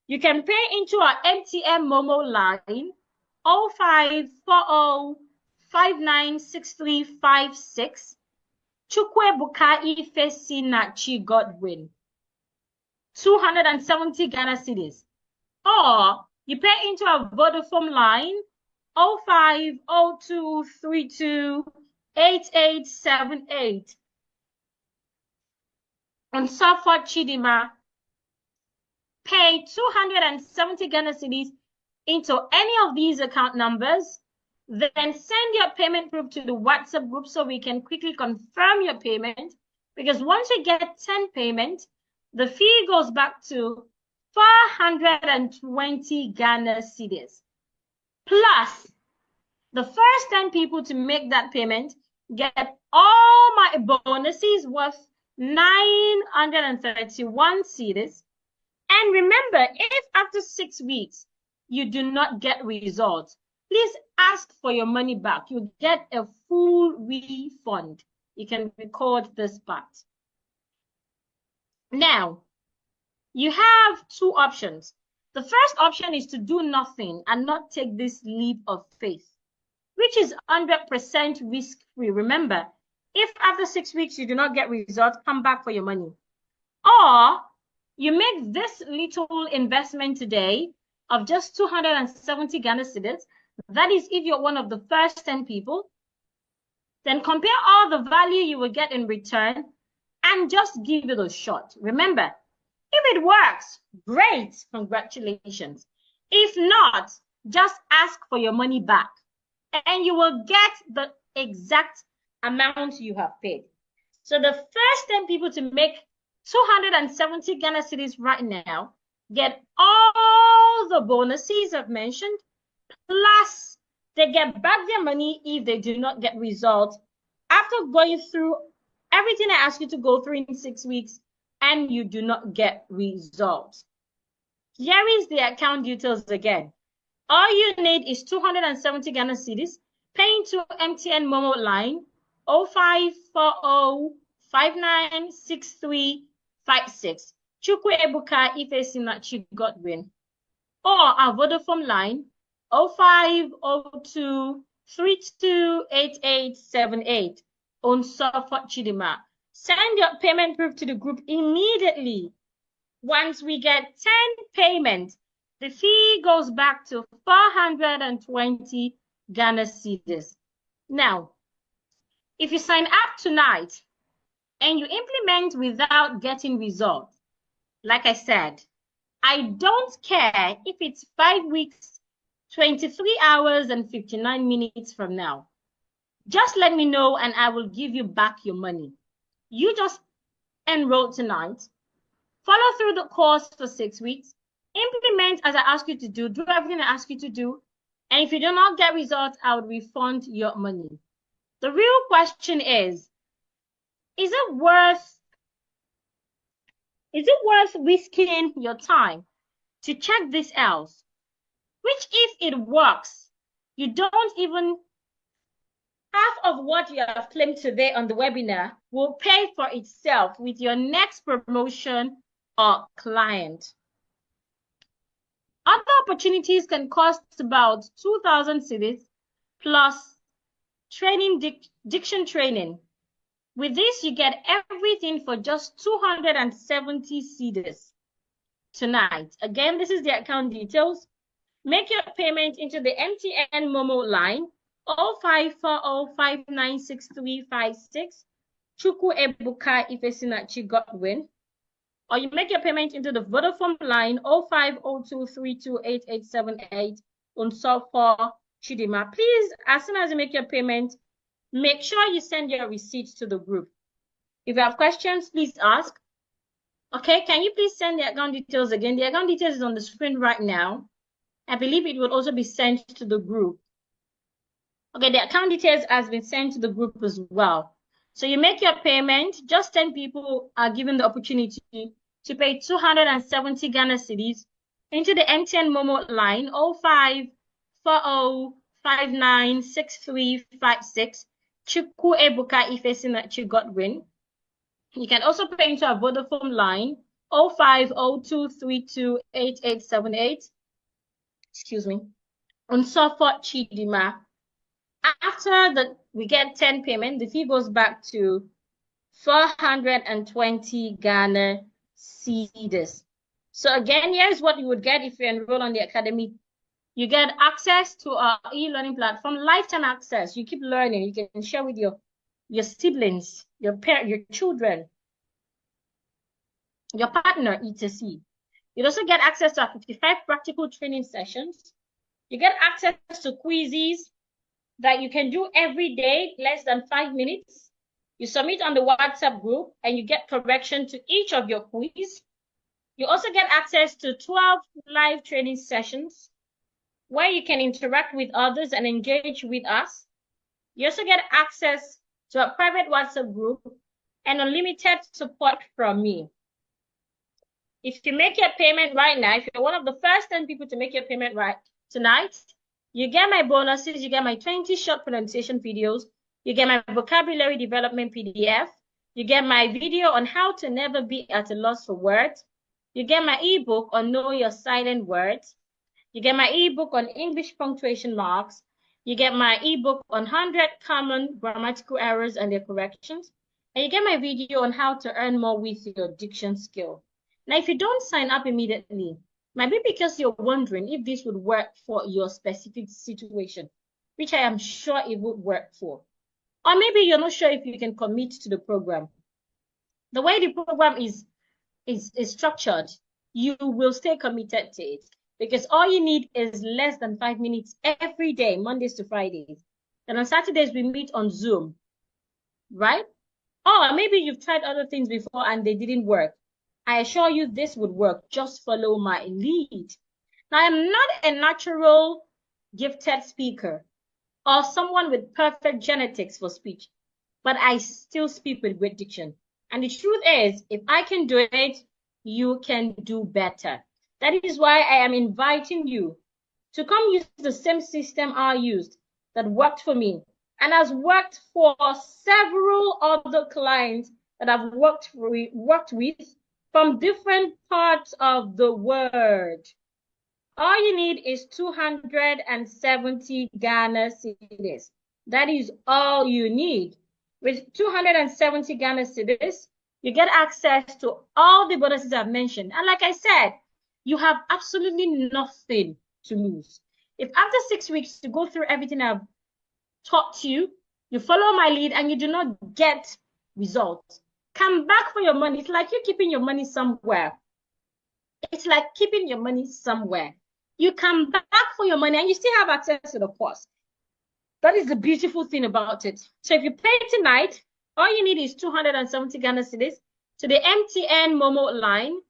You can pay into our MTN Momo line 0540596356 Chukwebuka Ifesi Nachi Godwin 270 Ghana cedis. Or you pay into our Vodafone line 0502328878 on Safwa Chidima. Pay 270 Ghana cedis into any of these account numbers, then send your payment proof to the WhatsApp group so we can quickly confirm your payment, because once you get 10 payment, the fee goes back to 420 Ghana cedis. Plus, the first 10 people to make that payment get all my bonuses worth 931 cedis. And remember, if after 6 weeks you do not get results, please ask for your money back. You get a full refund. You can record this part. Now, you have two options. The first option is to do nothing and not take this leap of faith, which is 100% risk-free. Remember, if after 6 weeks you do not get results, come back for your money. Or you make this little investment today of just 270 Ghana cedis. That is if you're one of the first 10 people. Then compare all the value you will get in return and just give it a shot. Remember, if it works, great, congratulations. If not, just ask for your money back and you will get the exact amount you have paid. So the first 10 people to make 270 Ghana cedis right now get all the bonuses I've mentioned, plus they get back their money if they do not get results after going through everything I ask you to go through in 6 weeks and you do not get results. Here is the account details again. All you need is 270 Ghana cedis, paying to MTN Momo line 0540596356 Chukwebuka Ifesinachi Godwin, or our Vodafone line 0502328878 on Safwa Chidima. Send your payment proof to the group immediately. Once we get 10 payments, the fee goes back to 420 Ghana cedis. Now, if you sign up tonight and you implement without getting results, like I said, I don't care if it's 5 weeks, 23 hours, and 59 minutes from now. Just let me know and I will give you back your money. You just enroll tonight, follow through the course for 6 weeks, implement as I ask you to do everything I ask you to do, and if you do not get results, I will refund your money. The real question is it worth risking your time to check this out? Which, if it works, you don't even half of what you have claimed today on the webinar will pay for itself with your next promotion or client. Other opportunities can cost about 2,000 cedis plus training, diction training. With this, you get everything for just 270 cedis tonight. Again, this is the account details. Make your payment into the MTN Momo line 0540596356 Chukwebuka Ifesinachi Godwin, or you make your payment into the Vodafone line 0502328878 on Safwa Chidima. Please, as soon as you make your payment, make sure you send your receipts to the group. If you have questions, please ask. Okay, can you please send the account details again? The account details is on the screen right now. I believe it will also be sent to the group. Okay, the account details has been sent to the group as well. So you make your payment, just 10 people are given the opportunity to pay 270 Ghana cedis into the MTN Momo line 0540596356. Chukwu Ebuka Ifesinachi Godwin. You can also pay into our Vodafone line 0502328878. Excuse me. On Suffolk Chidima. After we get 10 payment, the fee goes back to 420 Ghana cedis. So again, here's what you would get if you enroll on the academy. You get access to our e-learning platform, lifetime access. You keep learning. You can share with your siblings, your parents, your children, your partner, etc. You also get access to our 55 practical training sessions. You get access to quizzes that you can do every day, less than 5 minutes. You submit on the WhatsApp group and you get correction to each of your quiz. You also get access to 12 live training sessions where you can interact with others and engage with us. You also get access to a private WhatsApp group and unlimited support from me. If you make your payment right now, if you're one of the first 10 people to make your payment right tonight, you get my bonuses, you get my 20 short pronunciation videos, you get my vocabulary development PDF, you get my video on how to never be at a loss for words, you get my ebook on Know Your Silent Words, you get my ebook on English punctuation marks, you get my ebook on 100 common grammatical errors and their corrections, and you get my video on how to earn more with your diction skill. Now, if you don't sign up immediately, might be because you're wondering if this would work for your specific situation, which I am sure it would work for. Or maybe you're not sure if you can commit to the program. The way the program is structured, you will stay committed to it because all you need is less than 5 minutes every day, Mondays to Fridays. And on Saturdays, we meet on Zoom, right? Or maybe you've tried other things before and they didn't work. I assure you this would work. Just follow my lead. Now, I'm not a natural gifted speaker or someone with perfect genetics for speech, but I still speak with great diction. And the truth is, if I can do it, you can do better. That is why I am inviting you to come use the same system I used that worked for me and has worked for several other clients that I've worked with from different parts of the world. All you need is 270 Ghana cedis. That is all you need. With 270 Ghana cedis, you get access to all the bonuses I've mentioned. And like I said, you have absolutely nothing to lose. If after 6 weeks you go through everything I've taught you, you follow my lead and you do not get results, come back for your money. It's like you're keeping your money somewhere. It's like keeping your money somewhere. You come back for your money and you still have access to the course. That is the beautiful thing about it. So if you pay tonight, all you need is 270 Ghana cedis to the MTN Momo line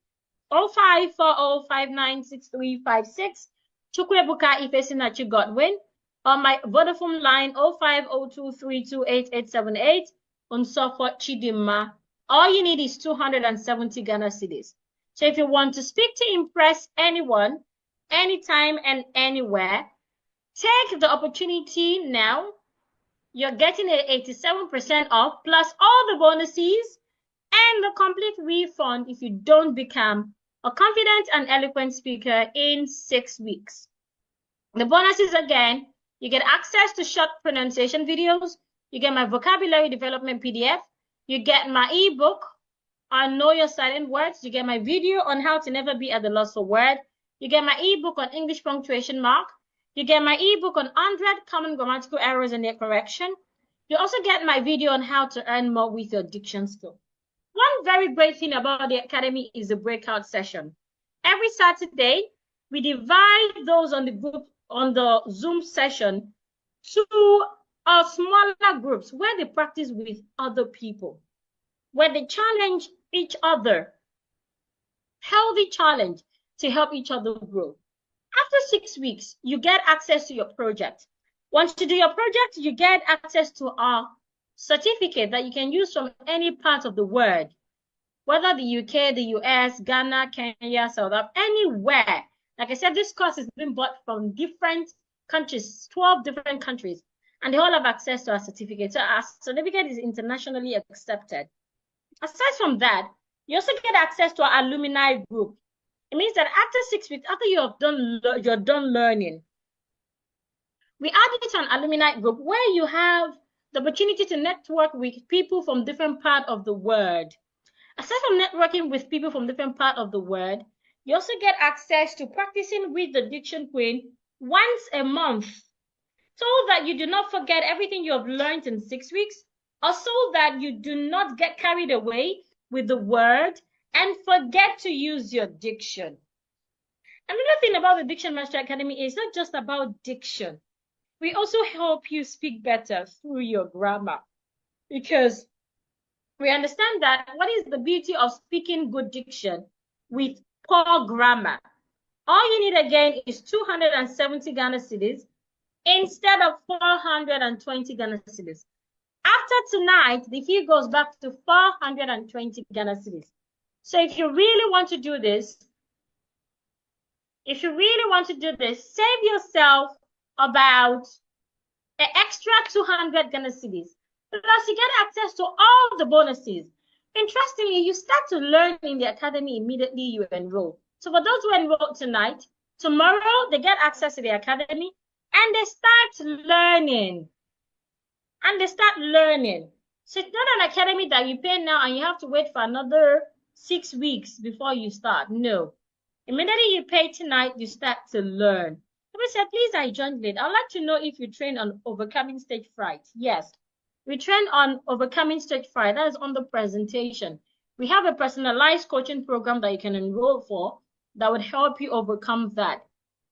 0540596356. Chukwu Ebuka Ifesinachi Godwin. On my Vodafone line 0502328878. On Suffolk Chidima. All you need is 270 Ghana cedis. So if you want to speak to impress anyone, anytime and anywhere, take the opportunity now. You're getting an 87% off plus all the bonuses and the complete refund if you don't become a confident and eloquent speaker in 6 weeks. The bonuses again, you get access to short pronunciation videos, you get my vocabulary development PDF, you get my ebook on Know Your Silent Words, you get my video on how to never be at the loss for word, you get my ebook on English punctuation mark, you get my ebook on 100 common grammatical errors and their correction. You also get my video on how to earn more with your diction skill. One very great thing about the Academy is the breakout session. Every Saturday, we divide those on the group, on the Zoom session to smaller groups where they practice with other people, where they challenge each other. Healthy challenge to help each other grow. After 6 weeks, you get access to your project. Once you do your project, you get access to our certificate that you can use from any part of the world. whether the UK, the US, Ghana, Kenya, South Africa, anywhere. Like I said, this course is being bought from different countries, 12 different countries, and they all have access to our certificate. So our certificate is internationally accepted. Aside from that, you also get access to our alumni group. It means that after 6 weeks, after you're done learning, we added it to an alumni group where you have the opportunity to network with people from different parts of the world. Aside from networking with people from different parts of the world, you also get access to practicing with the Diction Queen once a month, so that you do not forget everything you have learned in 6 weeks, or so that you do not get carried away with the word and forget to use your diction. Another thing about the Diction Master Academy is not just about diction. We also help you speak better through your grammar, because we understand that what is the beauty of speaking good diction with poor grammar? All you need again is 270 Ghana cedis instead of 420 Ghana cedis. After tonight, the fee goes back to 420 Ghana cedis. So if you really want to do this, save yourself about an extra 200 Ghana cedis. Plus, you get access to all the bonuses. Interestingly, you start to learn in the academy immediately you enroll. So for those who enroll tonight, tomorrow they get access to the academy and they start learning. So it's not an academy that you pay now and you have to wait for another 6 weeks before you start. No. Immediately you pay tonight, you start to learn. Somebody said, please, I joined late. I'd like to know if you train on overcoming stage fright. Yes. We train on overcoming stage fright. That is on the presentation. We have a personalized coaching program that you can enroll for that would help you overcome that.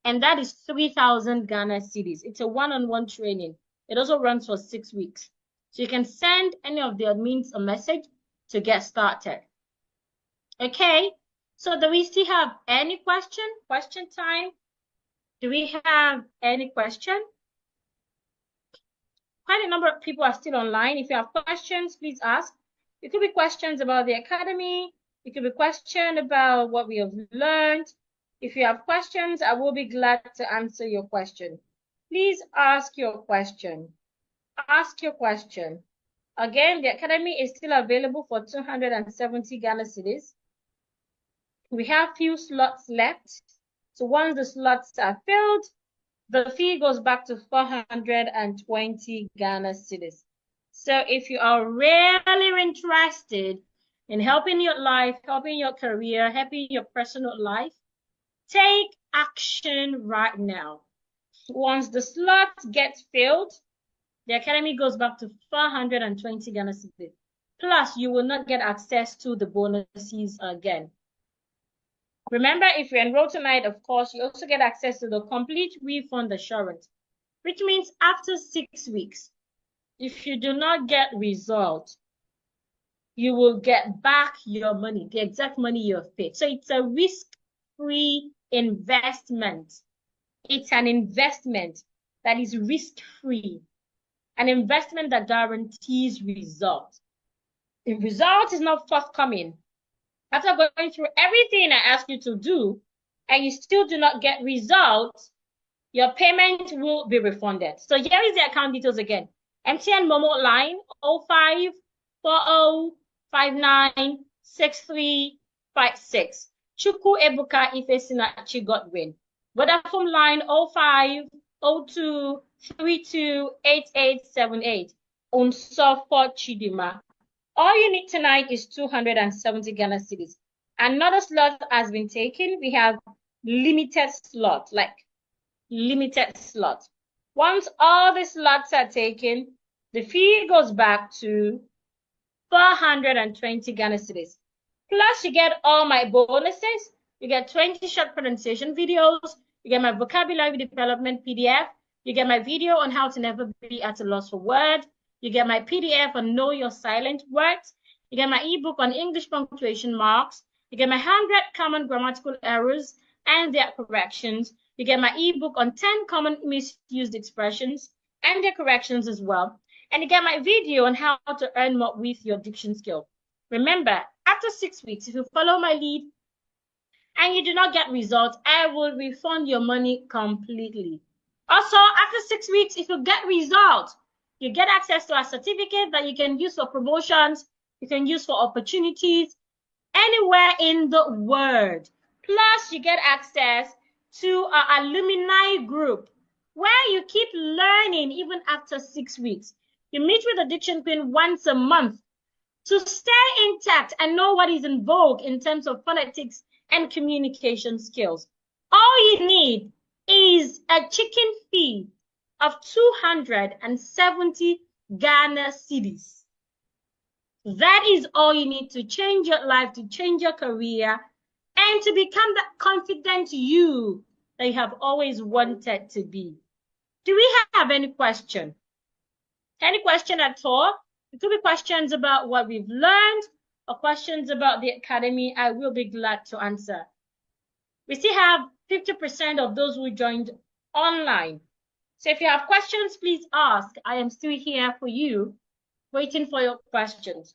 And that is 3,000 Ghana cedis. It's a one-on-one training. It also runs for 6 weeks. So you can send any of the admins a message to get started. Okay. So do we still have any question? Question time. Do we have any question? Quite a number of people are still online. If you have questions, please ask. It could be questions about the academy. It could be questions about what we have learned. If you have questions, I will be glad to answer your question. Please ask your question. Ask your question. Again, the academy is still available for 270 Ghana cedis. We have few slots left. So once the slots are filled, the fee goes back to 420 Ghana cedis. So if you are really interested in helping your life, helping your career, helping your personal life, take action right now. Once the slot gets filled, the academy goes back to 420 Ghana cedis. Plus, you will not get access to the bonuses again. Remember, if you enroll tonight, of course, you also get access to the complete refund assurance, which means after 6 weeks, if you do not get results, you will get back your money, the exact money you have paid. So it's a risk-free investment. It's an investment that is risk-free, an investment that guarantees results. If result is not forthcoming, after going through everything I ask you to do, and you still do not get results, your payment will be refunded. So here is the account details again. MTN Momo line 0540596356. Chuku Ebuka Ifesinachi Godwin. Vodafone line 0502328878. Unsofo Chidima. All you need tonight is 270 Ghana cedis. Another slot has been taken. We have limited slot, like limited slot. Once all the slots are taken, the fee goes back to 420 Ghana cedis. Plus, you get all my bonuses. You get 20 short pronunciation videos. You get my vocabulary development PDF. You get my video on how to never be at a loss for words. You get my PDF on Know Your Silent Words. You get my ebook on English punctuation marks. You get my 100 common grammatical errors and their corrections. You get my ebook on 10 common misused expressions and their corrections as well. And you get my video on how to earn more with your diction skill. Remember, after 6 weeks, if you follow my lead and you do not get results, I will refund your money completely. Also, after 6 weeks, if you get results, you get access to a certificate that you can use for promotions, you can use for opportunities anywhere in the world. Plus, you get access to our alumni group where you keep learning even after 6 weeks. You meet with the Diction Queen once a month to stay intact and know what is in vogue in terms of phonetics and communication skills. All you need is a chicken fee of 270 Ghana cedis. That is all you need to change your life, to change your career, and to become that confident you that you have always wanted to be. Do we have any question? Any question at all? It could be questions about what we've learned or questions about the academy. I will be glad to answer. We still have 50% of those who joined online. So if you have questions, please ask. I am still here for you, waiting for your questions.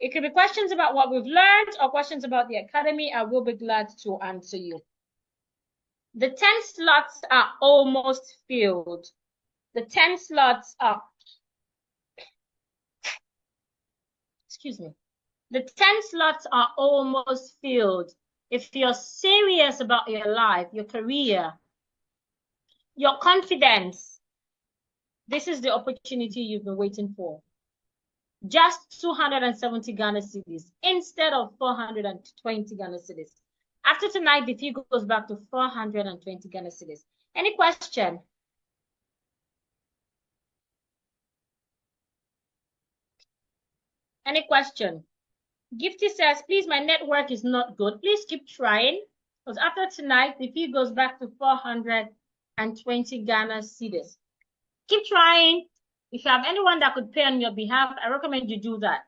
It could be questions about what we've learned or questions about the academy. I will be glad to answer you. The 10 slots are almost filled. The 10 slots are, excuse me. The 10 slots are almost filled. If you're serious about your life, your career, your confidence, this is the opportunity you've been waiting for. Just 270 Ghana cedis instead of 420 Ghana cedis. After tonight, the fee goes back to 420 Ghana cedis. Any question? Any question? Gifty says, please, my network is not good. Please keep trying. Because after tonight, the fee goes back to 420 Ghana cedis. Keep trying. If you have anyone that could pay on your behalf, I recommend you do that.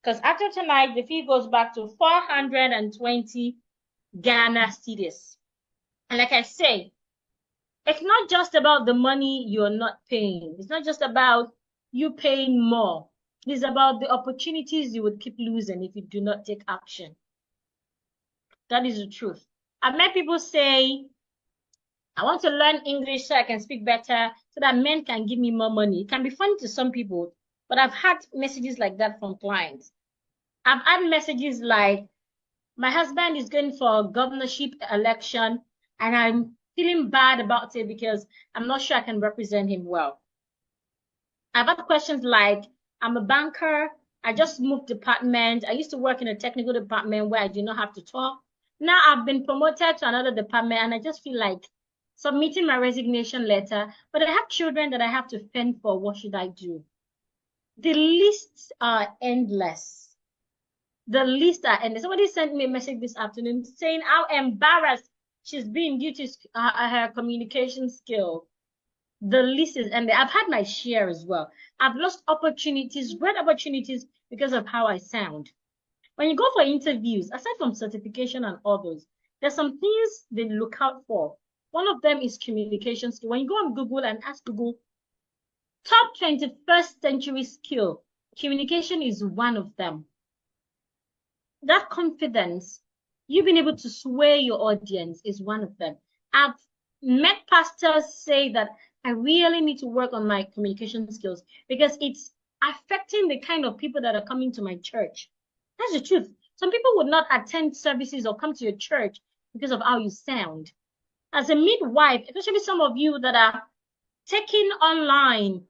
Because after tonight, the fee goes back to 420 Ghana cedis. And like I say, it's not just about the money you're not paying. It's not just about you paying more. It's about the opportunities you would keep losing if you do not take action. That is the truth. I've met people say, I want to learn English so I can speak better, so that men can give me more money. It can be funny to some people, but I've had messages like that from clients. I've had messages like, my husband is going for a governorship election, and I'm feeling bad about it because I'm not sure I can represent him well. I've had questions like, I'm a banker, I just moved department. I used to work in a technical department where I did not have to talk. Now I've been promoted to another department and I just feel like submitting my resignation letter, but I have children that I have to fend for. What should I do? The lists are endless. The lists are endless. Somebody sent me a message this afternoon saying how embarrassed she's been due to her communication skill. The list is endless. I've had my share as well. I've lost opportunities, great opportunities, because of how I sound. When you go for interviews, aside from certification and others, there's some things they look out for. One of them is communication skill. When you go on Google and ask Google, top 21st century skill, communication is one of them. That confidence, you've been able to sway your audience, is one of them. I've met pastors say that I really need to work on my communication skills because it's affecting the kind of people that are coming to my church. That's the truth. Some people would not attend services or come to your church because of how you sound. As a midwife, especially some of you that are taking online,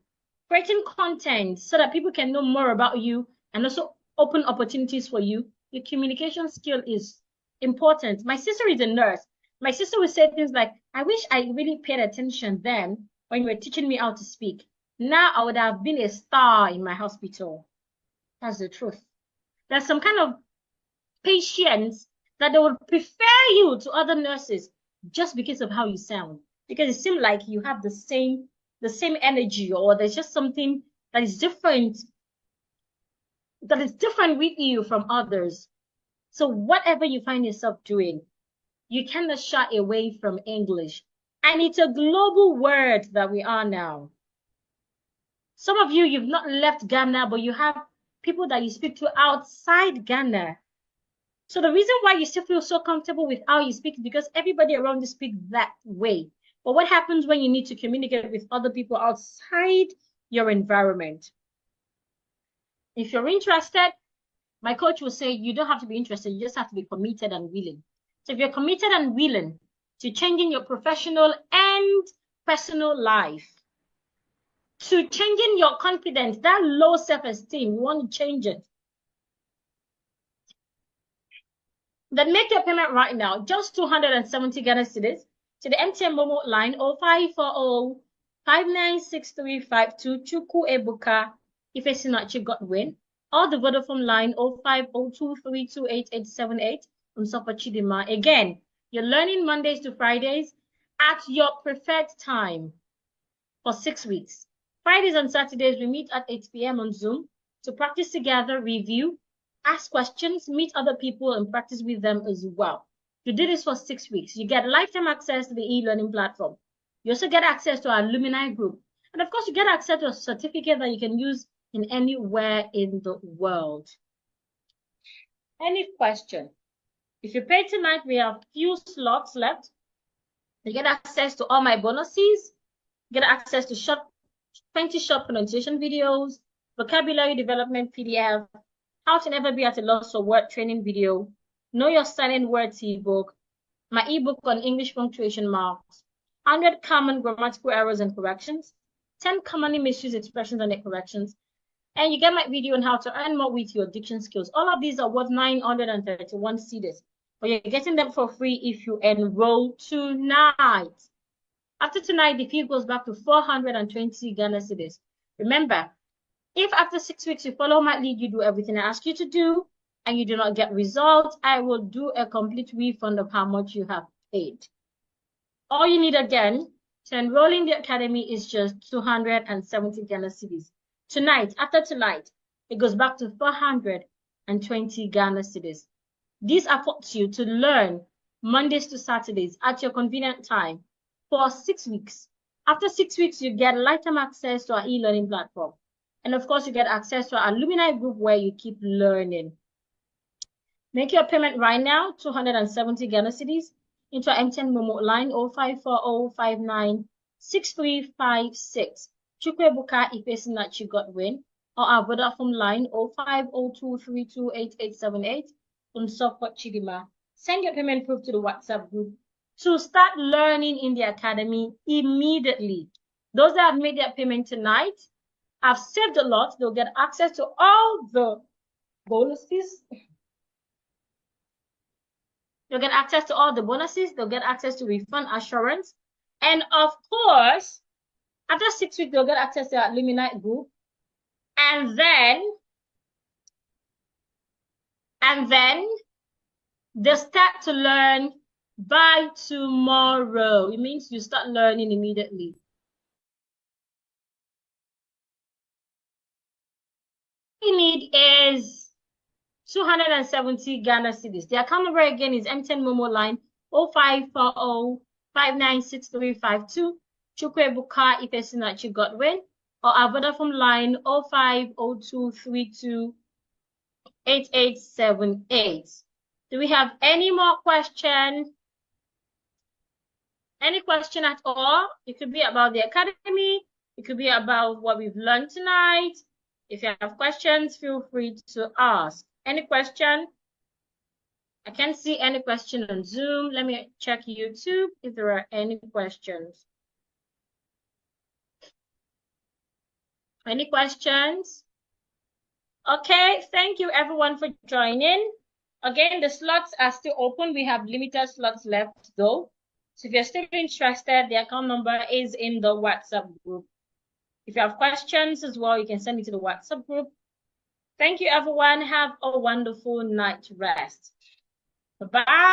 creating content so that people can know more about you and also open opportunities for you, your communication skill is important. My sister is a nurse. My sister would say things like, I wish I really paid attention then when you were teaching me how to speak. Now I would have been a star in my hospital. That's the truth. There's some kind of patients that they would prefer you to other nurses just because of how you sound. Because it seems like you have the same energy, or there's just something that is different with you from others. So whatever you find yourself doing, you cannot shy away from English. And it's a global word that we are now. Some of you, you've not left Ghana, but you have people that you speak to outside Ghana. So the reason why you still feel so comfortable with how you speak is because everybody around you speaks that way. But what happens when you need to communicate with other people outside your environment? If you're interested, my coach will say you don't have to be interested, you just have to be committed and willing. So if you're committed and willing to changing your professional and personal life, to changing your confidence, that low self-esteem, you want to change it, then make your payment right now, just 270 Ghana cedis to the MTN Momo line 0540 596352 Chuku Ebuka Ifesinachi Godwin, or the Vodafone line 0502328878 Umsopa Chidima. Again, you're learning Mondays to Fridays at your preferred time for 6 weeks. Fridays and Saturdays, we meet at 8 p.m. on Zoom to practice together, review, ask questions, meet other people, and practice with them as well. You do this for 6 weeks. You get lifetime access to the e-learning platform. You also get access to our alumni group. And of course, you get access to a certificate that you can use in anywhere in the world. Any question? If you pay tonight, we have few slots left. You get access to all my bonuses. You get access to 20 short pronunciation videos, vocabulary development PDF, how to never be at a loss for word training video, know your standing words ebook, my ebook on English punctuation marks, 100 common grammatical errors and corrections, 10 commonly misused expressions and their corrections, and you get my video on how to earn more with your diction skills. All of these are worth 931 cedis, but you're getting them for free if you enroll tonight. After tonight, the fee goes back to 420 Ghana cedis. Remember, if after 6 weeks you follow my lead, you do everything I ask you to do, and you do not get results, I will do a complete refund of how much you have paid. All you need again to enroll in the academy is just 270 Ghana cedis. Tonight, after tonight, it goes back to 420 Ghana cedis. This affords you to learn Mondays to Saturdays at your convenient time for 6 weeks. After 6 weeks, you get lifetime access to our e-learning platform. And of course, you get access to our alumni group where you keep learning. Make your payment right now, 270 Ghana cedis, into our MTN Momo line 0540596356. Chukwebuka Ifesinachi Godwin, or our Vodafone line 0502328878. Unsopot Chidima. Send your payment proof to the WhatsApp group to start learning in the academy immediately. Those that have made their payment tonight have saved a lot. They'll get access to all the bonuses. They'll get access to all the bonuses. They'll get access to refund assurance. And of course, after 6 weeks, they'll get access to our alumni group. And then they start to learn by tomorrow. It means you start learning immediately. What you need is 270 Ghana cedis. The account number again is MTN Momo line 0540596352. Chukwebuka Ifesinachi Godwin, or our Vodafone line 0502328878. Do we have any more questions? Any question at all? It could be about the academy. It could be about what we've learned tonight. If you have questions, feel free to ask. Any question? I can't see any question on Zoom. Let me check YouTube if there are any questions. Any questions? Okay, thank you everyone for joining. Again, the slots are still open. We have limited slots left though. So if you're still interested, the account number is in the WhatsApp group. If you have questions as well, you can send it to the WhatsApp group. Thank you everyone. Have a wonderful night rest. Bye-bye.